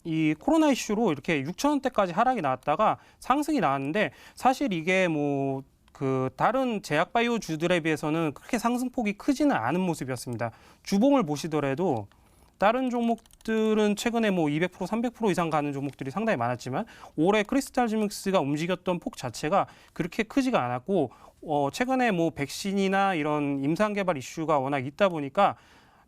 이 코로나 이슈로 이렇게 6,000원대까지 하락이 나왔다가 상승이 나왔는데 사실 이게 뭐 그 다른 제약 바이오 주들에 비해서는 그렇게 상승폭이 크지는 않은 모습이었습니다. 주봉을 보시더라도 다른 종목들은 최근에 뭐 200%, 300% 이상 가는 종목들이 상당히 많았지만 올해 크리스탈지믹스가 움직였던 폭 자체가 그렇게 크지가 않았고 최근에 뭐 백신이나 이런 임상 개발 이슈가 워낙 있다 보니까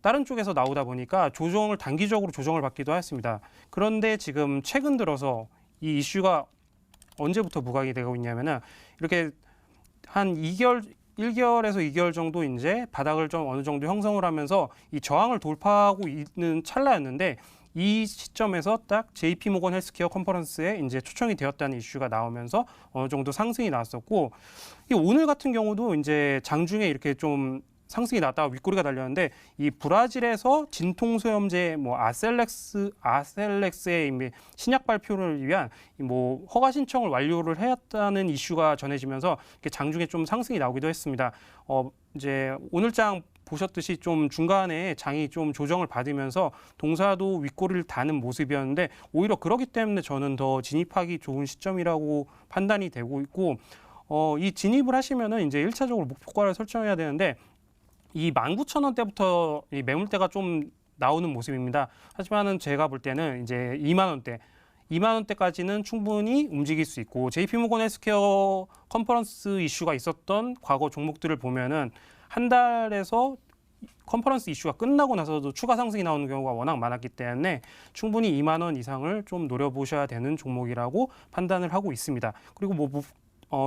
다른 쪽에서 나오다 보니까 단기적으로 조정을 받기도 했습니다. 그런데 지금 최근 들어서 이 이슈가 언제부터 부각이 되고 있냐면은 이렇게 한 1개월에서 2개월 정도 이제 바닥을 좀 어느 정도 형성을 하면서 이 저항을 돌파하고 있는 찰나였는데 이 시점에서 딱 JP 모건 헬스케어 컨퍼런스에 이제 초청이 되었다는 이슈가 나오면서 어느 정도 상승이 나왔었고 오늘 같은 경우도 이제 장중에 이렇게 좀 상승이 났다가 윗꼬리가 달렸는데 이 브라질에서 진통소염제 뭐 아셀렉스의 신약 발표를 위한 뭐 허가 신청을 완료를 했다는 이슈가 전해지면서 장중에 좀 상승이 나오기도 했습니다. 이제 오늘장 보셨듯이 좀 중간에 장이 좀 조정을 받으면서 동사도 윗꼬리를 다는 모습이었는데 오히려 그렇기 때문에 저는 더 진입하기 좋은 시점이라고 판단이 되고 있고 이 진입을 하시면은 이제 1차적으로 목표가를 설정해야 되는데 이 19,000원대부터 이 매물대가 좀 나오는 모습입니다. 하지만은 제가 볼 때는 이제 2만 원대까지는 충분히 움직일 수 있고 JP모건 헬스케어 컨퍼런스 이슈가 있었던 과거 종목들을 보면은 한 달에서 컨퍼런스 이슈가 끝나고 나서도 추가 상승이 나오는 경우가 워낙 많았기 때문에 충분히 2만 원 이상을 좀 노려보셔야 되는 종목이라고 판단을 하고 있습니다. 그리고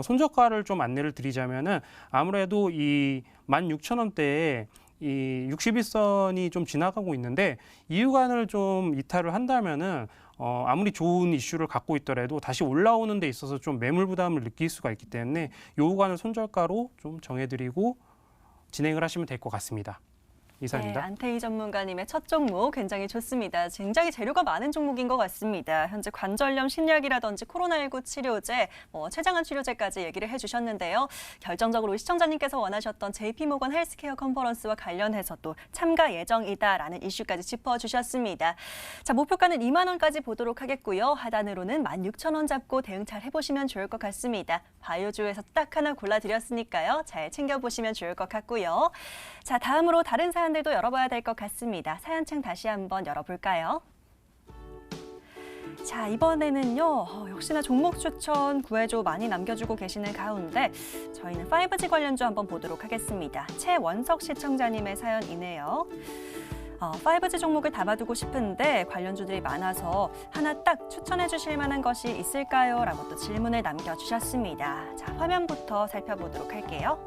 손절가를 좀 안내를 드리자면은 아무래도 이 16,000원대에 이 61선이 좀 지나가고 있는데 이 구간을 좀 이탈을 한다면은 아무리 좋은 이슈를 갖고 있더라도 다시 올라오는 데 있어서 좀 매물 부담을 느낄 수가 있기 때문에 이 구간을 손절가로 좀 정해드리고 진행을 하시면 될 것 같습니다. 이상입니다. 네, 안태희 전문가님의 첫 종목 굉장히 좋습니다. 굉장히 재료가 많은 종목인 것 같습니다. 현재 관절염 신약이라든지 코로나19 치료제, 췌장암 치료제까지 얘기를 해주셨는데요. 결정적으로 시청자님께서 원하셨던 JP모건 헬스케어 컨퍼런스와 관련해서 또 참가 예정이다라는 이슈까지 짚어주셨습니다. 자, 목표가는 2만 원까지 보도록 하겠고요. 하단으로는 16,000원 잡고 대응 잘 해보시면 좋을 것 같습니다. 바이오주에서 딱 하나 골라드렸으니까요. 잘 챙겨보시면 좋을 것 같고요. 자, 다음으로 다른 사연들도 열어봐야 될 것 같습니다. 사연창 다시 한번 열어볼까요? 자, 이번에는요. 역시나 종목 추천 구해줘 많이 남겨주고 계시는 가운데 저희는 5G 관련주 한번 보도록 하겠습니다. 최원석 시청자님의 사연이네요. 5G 종목을 담아두고 싶은데 관련주들이 많아서 하나 딱 추천해 주실 만한 것이 있을까요? 라고 또 질문을 남겨주셨습니다. 자, 화면부터 살펴보도록 할게요.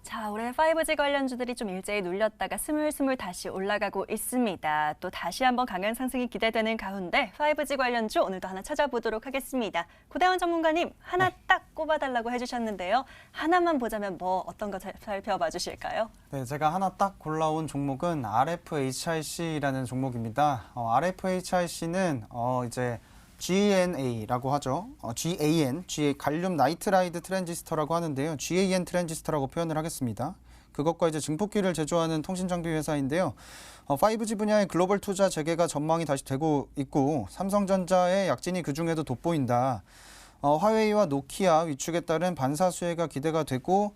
자, 올해 5G 관련주들이 좀 일제히 눌렸다가 스물스물 다시 올라가고 있습니다. 또 다시 한번 강한 상승이 기대되는 가운데 5G 관련주 오늘도 하나 찾아보도록 하겠습니다. 고대원 전문가님 하나 딱 꼽아달라고 해주셨는데요. 하나만 보자면 어떤 거 살펴봐 주실까요? 네, 제가 하나 딱 골라온 종목은 RFHIC라는 종목입니다. RFHIC는 이제 GNA라고 하죠. GAN, 갈륨 나이트라이드 트랜지스터라고 하는데요. GAN 트랜지스터라고 표현을 하겠습니다. 그것과 이제 증폭기를 제조하는 통신장비 회사인데요. 5G 분야의 글로벌 투자 재개가 전망이 다시 되고 있고 삼성전자의 약진이 그중에도 돋보인다. 화웨이와 노키아 위축에 따른 반사 수혜가 기대가 되고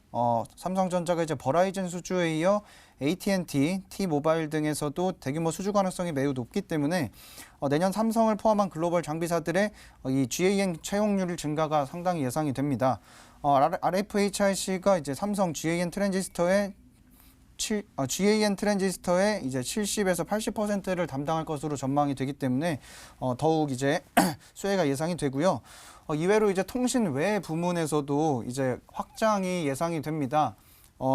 삼성전자가 이제 버라이즌 수주에 이어 AT&T, T-모바일 등에서도 대규모 수주 가능성이 매우 높기 때문에 내년 삼성을 포함한 글로벌 장비사들의 이 GAN 채용률 증가가 상당히 예상이 됩니다. RFHIC가 이제 삼성 GAN 트랜지스터의 이제 70에서 80%를 담당할 것으로 전망이 되기 때문에 더욱 이제 수혜가 예상이 되고요. 이외로 이제 통신 외 부문에서도 이제 확장이 예상이 됩니다.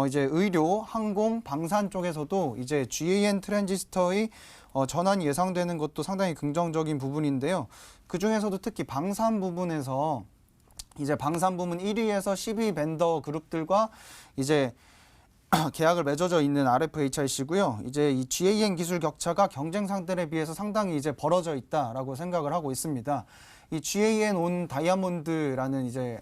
이제 의료, 항공, 방산 쪽에서도 이제 GAN 트랜지스터의 전환이 예상되는 것도 상당히 긍정적인 부분인데요. 그 중에서도 특히 방산 부분에서 이제 방산 부문 1위에서 10위 벤더 그룹들과 이제 계약을 맺어져 있는 RFHIC고요. 이제 이 GAN 기술 격차가 경쟁 상대에 비해서 상당히 이제 벌어져 있다라고 생각을 하고 있습니다. 이 GAN 온 다이아몬드라는 이제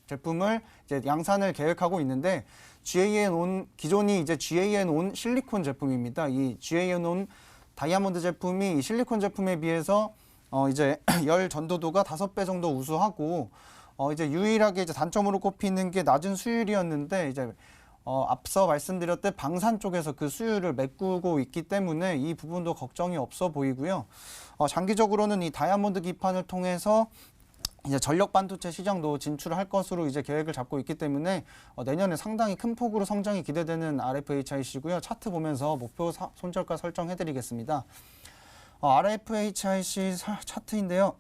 제품을 이제 양산을 계획하고 있는데 GAN 온 기존이 이제 GAN 온 실리콘 제품입니다. 이 GAN 온 다이아몬드 제품이 이 실리콘 제품에 비해서 이제 열 전도도가 5배 정도 우수하고 이제 유일하게 이제 단점으로 꼽히는 게 낮은 수율이었는데 이제 앞서 말씀드렸듯 방산 쪽에서 그 수율을 메꾸고 있기 때문에 이 부분도 걱정이 없어 보이고요. 장기적으로는 이 다이아몬드 기판을 통해서 이제 전력 반도체 시장도 진출할 것으로 이제 계획을 잡고 있기 때문에 내년에 상당히 큰 폭으로 성장이 기대되는 RFHIC고요. 차트 보면서 목표 손절가 설정해드리겠습니다. RFHIC 차트인데요.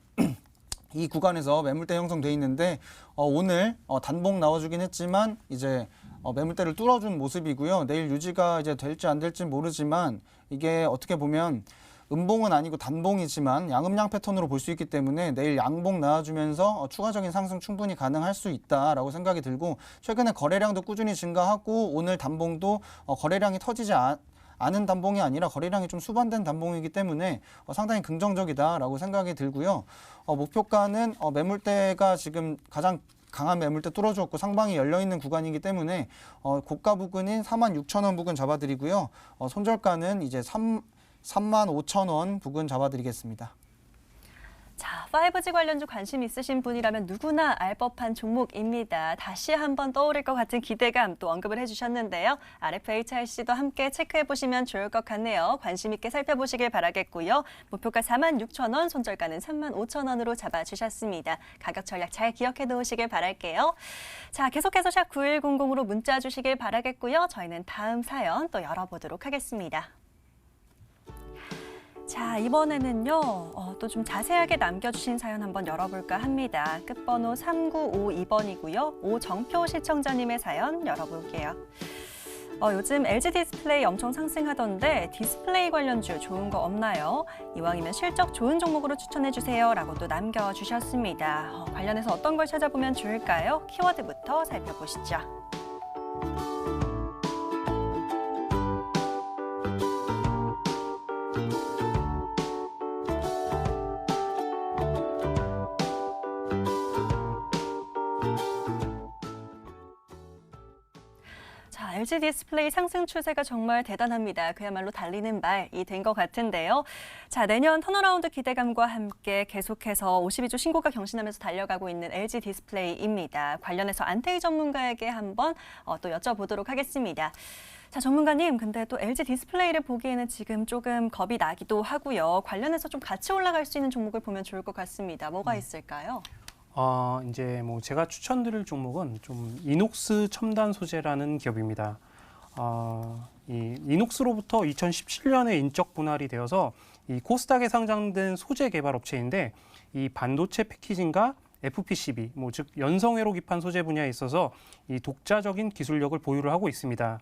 이 구간에서 매물대 형성돼 있는데 오늘 단봉 나와주긴 했지만 이제 매물대를 뚫어준 모습이고요. 내일 유지가 이제 될지 안 될지 모르지만 이게 어떻게 보면 음봉은 아니고 단봉이지만 양음양 패턴으로 볼 수 있기 때문에 내일 양봉 나와주면서 추가적인 상승 충분히 가능할 수 있다라고 생각이 들고 최근에 거래량도 꾸준히 증가하고 오늘 단봉도 거래량이 터지지 않은 단봉이 아니라 거래량이 좀 수반된 단봉이기 때문에 상당히 긍정적이다라고 생각이 들고요. 목표가는 매물대가 지금 가장 강한 매물대 뚫어주었고 상방이 열려있는 구간이기 때문에 고가 부근인 46,000원 부근 잡아드리고요. 손절가는 이제 35,000원 부근 잡아드리겠습니다. 자, 5G 관련주 관심 있으신 분이라면 누구나 알 법한 종목입니다. 다시 한번 떠오를 것 같은 기대감 또 언급을 해주셨는데요. RFHIC도 함께 체크해보시면 좋을 것 같네요. 관심 있게 살펴보시길 바라겠고요. 목표가 46,000원, 손절가는 35,000원으로 잡아주셨습니다. 가격 전략 잘 기억해 놓으시길 바랄게요. 자, 계속해서 샵 9100으로 문자 주시길 바라겠고요. 저희는 다음 사연 또 열어보도록 하겠습니다. 자, 이번에는요, 또 좀 자세하게 남겨주신 사연 한번 열어볼까 합니다. 끝번호 3952번이고요. 오정표 시청자님의 사연 열어볼게요. 요즘 LG 디스플레이 엄청 상승하던데 디스플레이 관련주 좋은 거 없나요? 이왕이면 실적 좋은 종목으로 추천해주세요. 라고 또 남겨주셨습니다. 관련해서 어떤 걸 찾아보면 좋을까요? 키워드부터 살펴보시죠. 자, LG 디스플레이 상승 추세가 정말 대단합니다. 그야말로 달리는 말이 된 것 같은데요. 자, 내년 턴어라운드 기대감과 함께 계속해서 52주 신고가 경신하면서 달려가고 있는 LG 디스플레이입니다. 관련해서 안태희 전문가에게 한번 또 여쭤보도록 하겠습니다. 자, 전문가님, 근데 또 LG 디스플레이를 보기에는 지금 조금 겁이 나기도 하고요. 관련해서 좀 같이 올라갈 수 있는 종목을 보면 좋을 것 같습니다. 뭐가 있을까요? 이제 뭐 제가 추천드릴 종목은 좀 이녹스 첨단 소재라는 기업입니다. 이 이녹스로부터 2017년에 인적 분할이 되어서 이 코스닥에 상장된 소재 개발 업체인데 이 반도체 패키징과 FPCB, 즉 연성회로 기판 소재 분야에 있어서 이 독자적인 기술력을 보유를 하고 있습니다.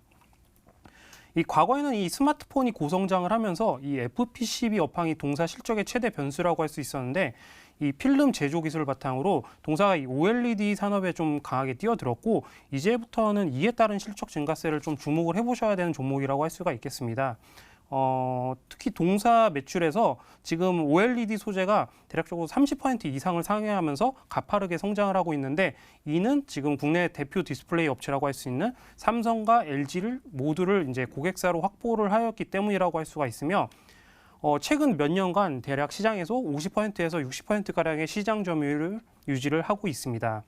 이 과거에는 이 스마트폰이 고성장을 하면서 이 FPCB 업황이 동사 실적의 최대 변수라고 할 수 있었는데 이 필름 제조 기술을 바탕으로 동사가 이 OLED 산업에 좀 강하게 뛰어들었고 이제부터는 이에 따른 실적 증가세를 좀 주목을 해보셔야 되는 종목이라고 할 수가 있겠습니다. 특히 동사 매출에서 지금 OLED 소재가 대략적으로 30% 이상을 상회하면서 가파르게 성장을 하고 있는데 이는 지금 국내 대표 디스플레이 업체라고 할 수 있는 삼성과 LG를 모두를 이제 고객사로 확보를 하였기 때문이라고 할 수가 있으며 최근 몇 년간 대략 시장에서 50%에서 60%가량의 시장 점유율을 유지를 하고 있습니다.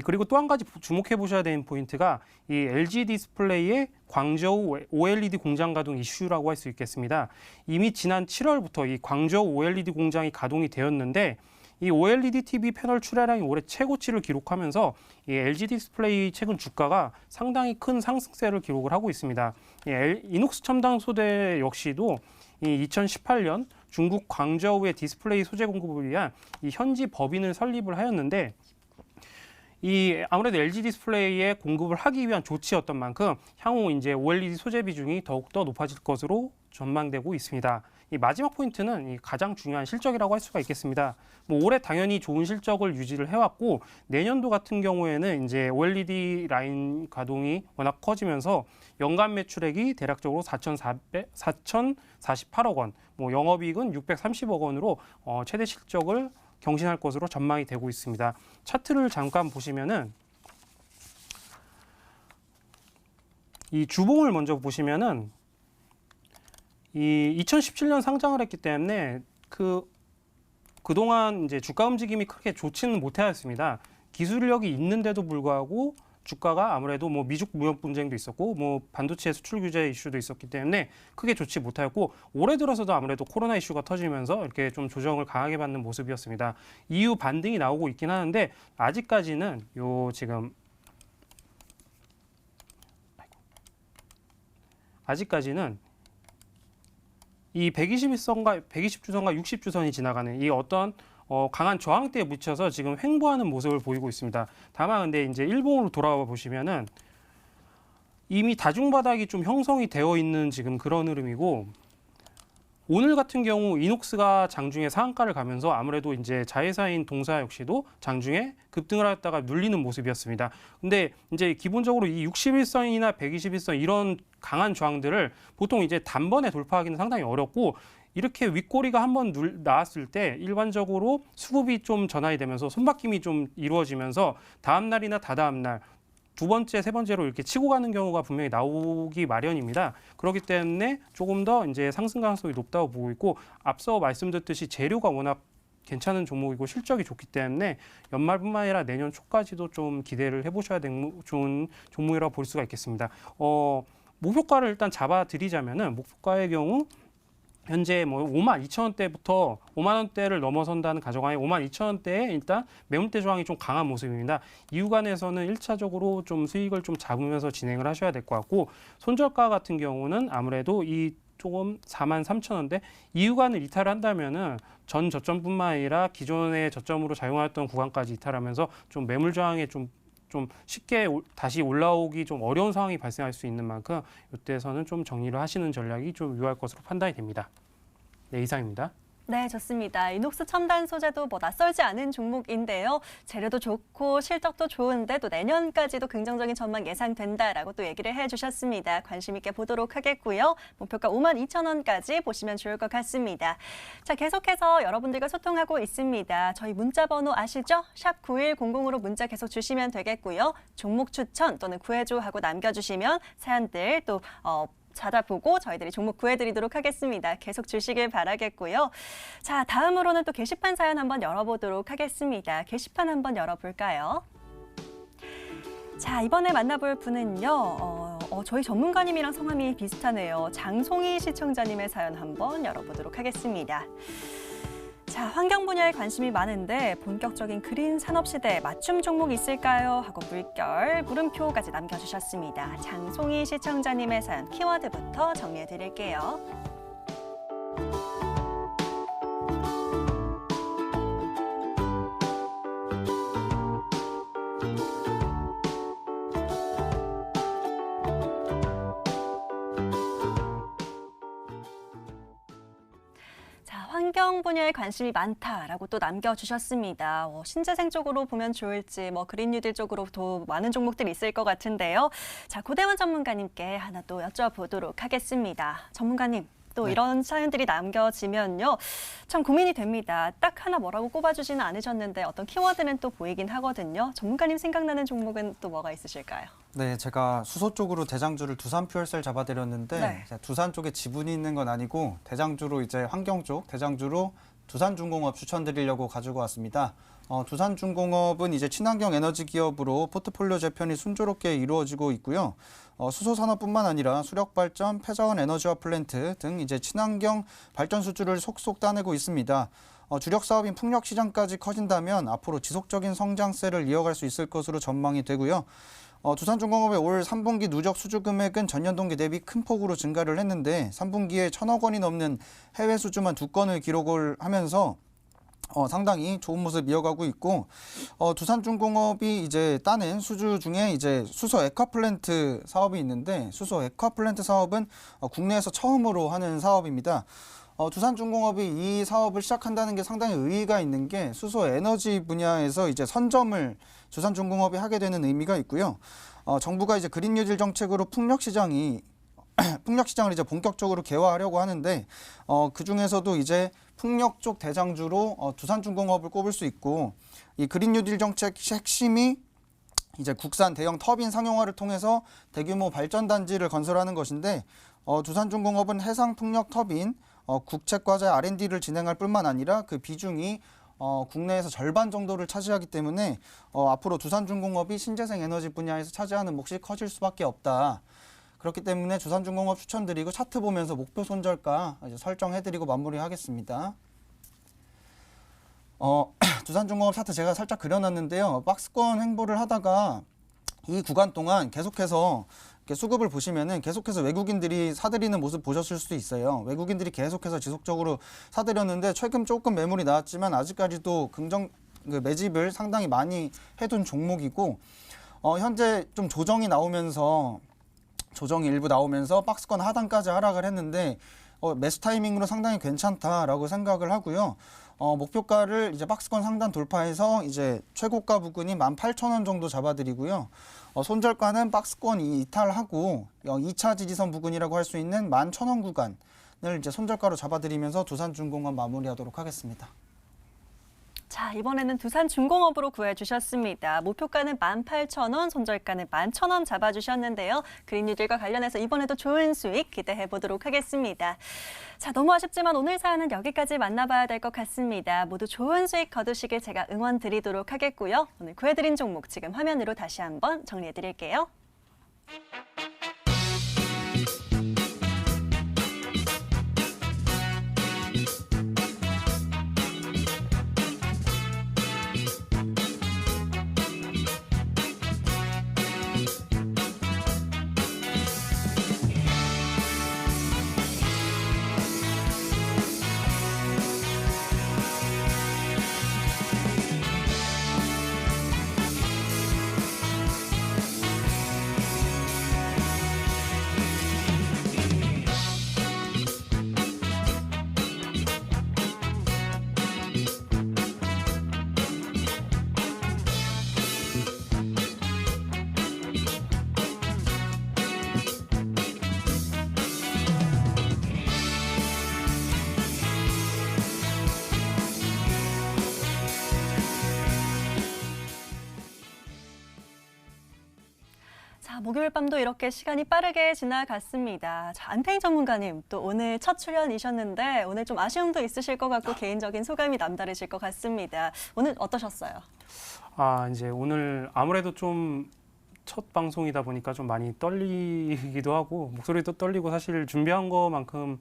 그리고 또 한 가지 주목해 보셔야 되는 포인트가 이 LG 디스플레이의 광저우 OLED 공장 가동 이슈라고 할 수 있겠습니다. 이미 지난 7월부터 이 광저우 OLED 공장이 가동이 되었는데 이 OLED TV 패널 출하량이 올해 최고치를 기록하면서 이 LG 디스플레이 최근 주가가 상당히 큰 상승세를 기록을 하고 있습니다. 이녹스 첨단 소재 역시도 이 2018년 중국 광저우의 디스플레이 소재 공급을 위한 이 현지 법인을 설립을 하였는데 아무래도 LG 디스플레이에 공급을 하기 위한 조치였던 만큼 향후 이제 OLED 소재 비중이 더욱더 높아질 것으로 전망되고 있습니다. 이 마지막 포인트는 이 가장 중요한 실적이라고 할 수가 있겠습니다. 뭐 올해 당연히 좋은 실적을 유지를 해왔고 내년도 같은 경우에는 이제 OLED 라인 가동이 워낙 커지면서 연간 매출액이 대략적으로 4,048억 원, 뭐 영업이익은 630억 원으로 최대 실적을 경신할 것으로 전망이 되고 있습니다. 차트를 잠깐 보시면은 이 주봉을 먼저 보시면은 이 2017년 상장을 했기 때문에 그동안 이제 주가 움직임이 크게 좋지는 못하였습니다. 기술력이 있는데도 불구하고 주가가 아무래도 뭐 미중 무역 분쟁도 있었고 뭐 반도체 수출 규제 이슈도 있었기 때문에 크게 좋지 못하였고 올해 들어서도 아무래도 코로나 이슈가 터지면서 이렇게 좀 조정을 강하게 받는 모습이었습니다. 이후 반등이 나오고 있긴 하는데 아직까지는 이 120주선과 60주선이 지나가는 이 어떤 강한 저항대에 묻혀서 지금 횡보하는 모습을 보이고 있습니다. 다만 근데 이제 일봉으로 돌아와 보시면은 이미 다중바닥이 좀 형성이 되어 있는 지금 그런 흐름이고 오늘 같은 경우 이녹스가 장중에 상한가를 가면서 아무래도 이제 자회사인 동사 역시도 장중에 급등을 하다가 눌리는 모습이었습니다. 근데 이제 기본적으로 이 61선이나 121선 이런 강한 저항들을 보통 이제 단번에 돌파하기는 상당히 어렵고 이렇게 윗꼬리가 한번 나왔을 때 일반적으로 수급이 좀 전환이 되면서 손바뀜이 좀 이루어지면서 다음 날이나 다다음 날 두 번째, 세 번째로 이렇게 치고 가는 경우가 분명히 나오기 마련입니다. 그렇기 때문에 조금 더 이제 상승 가능성이 높다고 보고 있고 앞서 말씀드렸듯이 재료가 워낙 괜찮은 종목이고 실적이 좋기 때문에 연말뿐만 아니라 내년 초까지도 좀 기대를 해보셔야 되는 좋은 종목이라고 볼 수가 있겠습니다. 목표가를 일단 잡아드리자면은 목표가의 경우 현재 뭐 52,000원대부터 5만 원대를 넘어선다는 가정하에 52,000원대에 일단 매물대 저항이 좀 강한 모습입니다. 이 구간에서는 1차적으로 좀 수익을 좀 잡으면서 진행을 하셔야 될 것 같고 손절가 같은 경우는 아무래도 이 조금 43,000원대 이 구간을 이탈을 한다면은 전 저점뿐만 아니라 기존의 저점으로 작용했던 구간까지 이탈하면서 좀 매물 저항에 좀 쉽게 다시 올라오기 좀 어려운 상황이 발생할 수 있는 만큼 이때에서는 좀 정리를 하시는 전략이 좀 유효할 것으로 판단이 됩니다. 네, 이상입니다. 네, 좋습니다. 이녹스 첨단 소재도 뭐 낯설지 않은 종목인데요. 재료도 좋고 실적도 좋은데 또 내년까지도 긍정적인 전망 예상된다라고 또 얘기를 해주셨습니다. 관심 있게 보도록 하겠고요. 목표가 52,000원까지 보시면 좋을 것 같습니다. 자, 계속해서 여러분들과 소통하고 있습니다. 저희 문자 번호 아시죠? 샵 9100으로 문자 계속 주시면 되겠고요. 종목 추천 또는 구해줘 하고 남겨주시면 사연들 또 찾아보고 저희들이 종목 구해드리도록 하겠습니다. 계속 주시길 바라겠고요. 자, 다음으로는 또 게시판 사연 한번 열어보도록 하겠습니다. 게시판 한번 열어볼까요? 자, 이번에 만나볼 분은요. 저희 전문가님이랑 성함이 비슷하네요. 장송희 시청자님의 사연 한번 열어보도록 하겠습니다. 자, 환경 분야에 관심이 많은데 본격적인 그린 산업 시대에 맞춤 종목 있을까요? 하고 물음표까지 남겨주셨습니다. 장송희 시청자님의 사연 키워드부터 정리해 드릴게요. 환경 분야에 관심이 많다라고 또 남겨주셨습니다. 신재생 쪽으로 보면 좋을지 그린 뉴딜 쪽으로 더 많은 종목들이 있을 것 같은데요. 자, 고대원 전문가님께 하나 또 여쭤보도록 하겠습니다. 전문가님. 또 네. 이런 사연들이 남겨지면요. 참 고민이 됩니다. 딱 하나 뭐라고 꼽아주지는 않으셨는데 어떤 키워드는 또 보이긴 하거든요. 전문가님 생각나는 종목은 또 뭐가 있으실까요? 네, 제가 수소 쪽으로 대장주를 두산 퓨얼셀 잡아드렸는데 네. 두산 쪽에 지분이 있는 건 아니고 대장주로 이제 환경 쪽 대장주로 두산중공업 추천드리려고 가지고 왔습니다. 두산중공업은 이제 친환경 에너지 기업으로 포트폴리오 재편이 순조롭게 이루어지고 있고요. 수소 산업뿐만 아니라 수력 발전, 폐자원 에너지화 플랜트 등 이제 친환경 발전 수주를 속속 따내고 있습니다. 주력 사업인 풍력 시장까지 커진다면 앞으로 지속적인 성장세를 이어갈 수 있을 것으로 전망이 되고요. 두산중공업의 올 3분기 누적 수주 금액은 전년 동기 대비 큰 폭으로 증가를 했는데 3분기에 1,000억 원이 넘는 해외 수주만 2건을 기록을 하면서 상당히 좋은 모습 이어가고 있고 두산중공업이 이제 따낸 수주 중에 이제 수소 액화플랜트 사업이 있는데 수소 액화플랜트 사업은 국내에서 처음으로 하는 사업입니다. 두산중공업이 이 사업을 시작한다는 게 상당히 의의가 있는 게 수소 에너지 분야에서 이제 선점을 두산중공업이 하게 되는 의미가 있고요. 정부가 이제 그린 뉴딜 정책으로 풍력 시장을 이제 본격적으로 개화하려고 하는데 그 중에서도 이제 풍력 쪽 대장주로 두산중공업을 꼽을 수 있고 이 그린 뉴딜 정책 핵심이 이제 국산 대형 터빈 상용화를 통해서 대규모 발전단지를 건설하는 것인데 두산중공업은 해상 풍력 터빈 국책과제 R&D를 진행할 뿐만 아니라 그 비중이 국내에서 절반 정도를 차지하기 때문에 앞으로 두산중공업이 신재생 에너지 분야에서 차지하는 몫이 커질 수밖에 없다. 그렇기 때문에 두산중공업 추천드리고 차트 보면서 목표 손절가 이제 설정해드리고 마무리하겠습니다. 두산중공업 차트 제가 살짝 그려놨는데요. 박스권 횡보를 하다가 이 구간 동안 계속해서 이렇게 수급을 보시면은 계속해서 외국인들이 사들이는 모습 보셨을 수도 있어요. 외국인들이 계속해서 지속적으로 사들였는데 최근 조금 매물이 나왔지만 아직까지도 매집을 상당히 많이 해둔 종목이고 현재 좀 조정이 일부 나오면서 박스권 하단까지 하락을 했는데 매수 타이밍으로 상당히 괜찮다라고 생각을 하고요. 목표가를 이제 박스권 상단 돌파해서 이제 최고가 부근이 18,000원 정도 잡아드리고요. 손절가는 박스권 이탈하고 2차 지지선 부근이라고 할 수 있는 11,000원 구간을 이제 손절가로 잡아드리면서 두산중공업 마무리하도록 하겠습니다. 자, 이번에는 두산중공업으로 구해주셨습니다. 목표가는 18,000원, 손절가는 11,000원 잡아주셨는데요. 그린뉴딜과 관련해서 이번에도 좋은 수익 기대해보도록 하겠습니다. 자, 너무 아쉽지만 오늘 사연은 여기까지 만나봐야 될 것 같습니다. 모두 좋은 수익 거두시길 제가 응원 드리도록 하겠고요. 오늘 구해드린 종목 지금 화면으로 다시 한번 정리해드릴게요. 자, 목요일 밤도 이렇게 시간이 빠르게 지나갔습니다. 자, 안태희 전문가님, 또 오늘 첫 출연이셨는데 오늘 좀 아쉬움도 있으실 것 같고 개인적인 소감이 남다르실 것 같습니다. 오늘 어떠셨어요? 이제 오늘 아무래도 좀 첫 방송이다 보니까 좀 많이 떨리기도 하고 목소리도 떨리고 사실 준비한 것만큼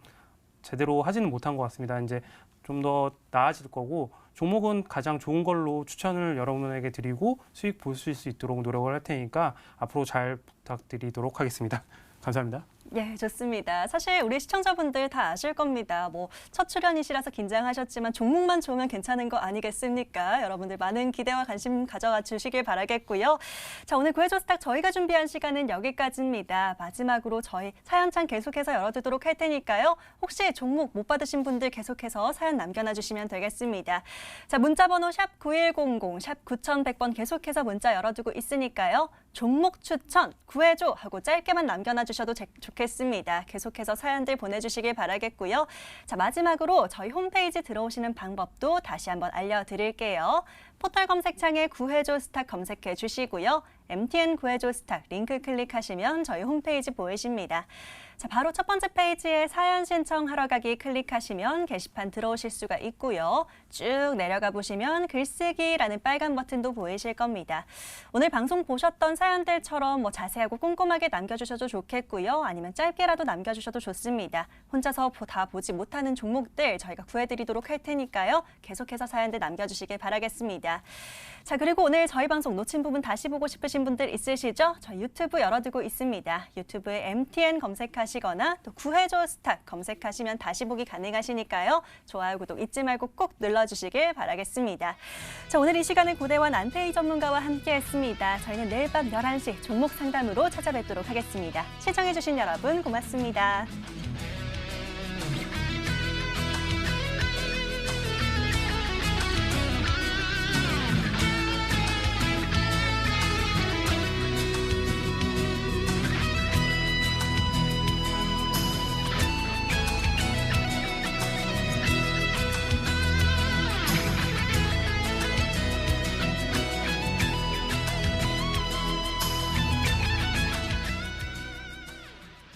제대로 하지는 못한 것 같습니다. 이제 좀 더 나아질 거고 종목은 가장 좋은 걸로 추천을 여러분에게 드리고 수익 보실 수 있도록 노력을 할 테니까 앞으로 잘 부탁드리도록 하겠습니다. 감사합니다. 예, 좋습니다. 사실 우리 시청자분들 다 아실 겁니다. 첫 출연이시라서 긴장하셨지만 종목만 좋으면 괜찮은 거 아니겠습니까? 여러분들 많은 기대와 관심 가져가 주시길 바라겠고요. 자, 오늘 구해줘 스탁 저희가 준비한 시간은 여기까지입니다. 마지막으로 저희 사연창 계속해서 열어두도록 할 테니까요. 혹시 종목 못 받으신 분들 계속해서 사연 남겨놔 주시면 되겠습니다. 자, 문자번호 샵 9100, 샵 9100번 계속해서 문자 열어두고 있으니까요. 종목 추천 구해줘 하고 짧게만 남겨놔 주셔도 좋겠습니다. 계속해서 사연들 보내주시길 바라겠고요. 자, 마지막으로 저희 홈페이지 들어오시는 방법도 다시 한번 알려드릴게요. 포털 검색창에 구해줘 스탁 검색해 주시고요. MTN 구해줘 스탁 링크 클릭하시면 저희 홈페이지 보이십니다. 자, 바로 첫 번째 페이지에 사연 신청하러 가기 클릭하시면 게시판 들어오실 수가 있고요. 쭉 내려가 보시면 글쓰기라는 빨간 버튼도 보이실 겁니다. 오늘 방송 보셨던 사연들처럼 자세하고 꼼꼼하게 남겨주셔도 좋겠고요. 아니면 짧게라도 남겨주셔도 좋습니다. 혼자서 다 보지 못하는 종목들 저희가 구해드리도록 할 테니까요. 계속해서 사연들 남겨주시길 바라겠습니다. 자, 그리고 오늘 저희 방송 놓친 부분 다시 보고 싶으신 분들 있으시죠? 저희 유튜브 열어두고 있습니다. 유튜브에 MTN 검색하시거나 또 구해줘 스탁 검색하시면 다시 보기 가능하시니까요. 좋아요, 구독 잊지 말고 꼭 눌러주시길 바라겠습니다. 자, 오늘 이 시간은 고대원 안태희 전문가와 함께했습니다. 저희는 내일 밤 11시 종목 상담으로 찾아뵙도록 하겠습니다. 시청해주신 여러분 고맙습니다.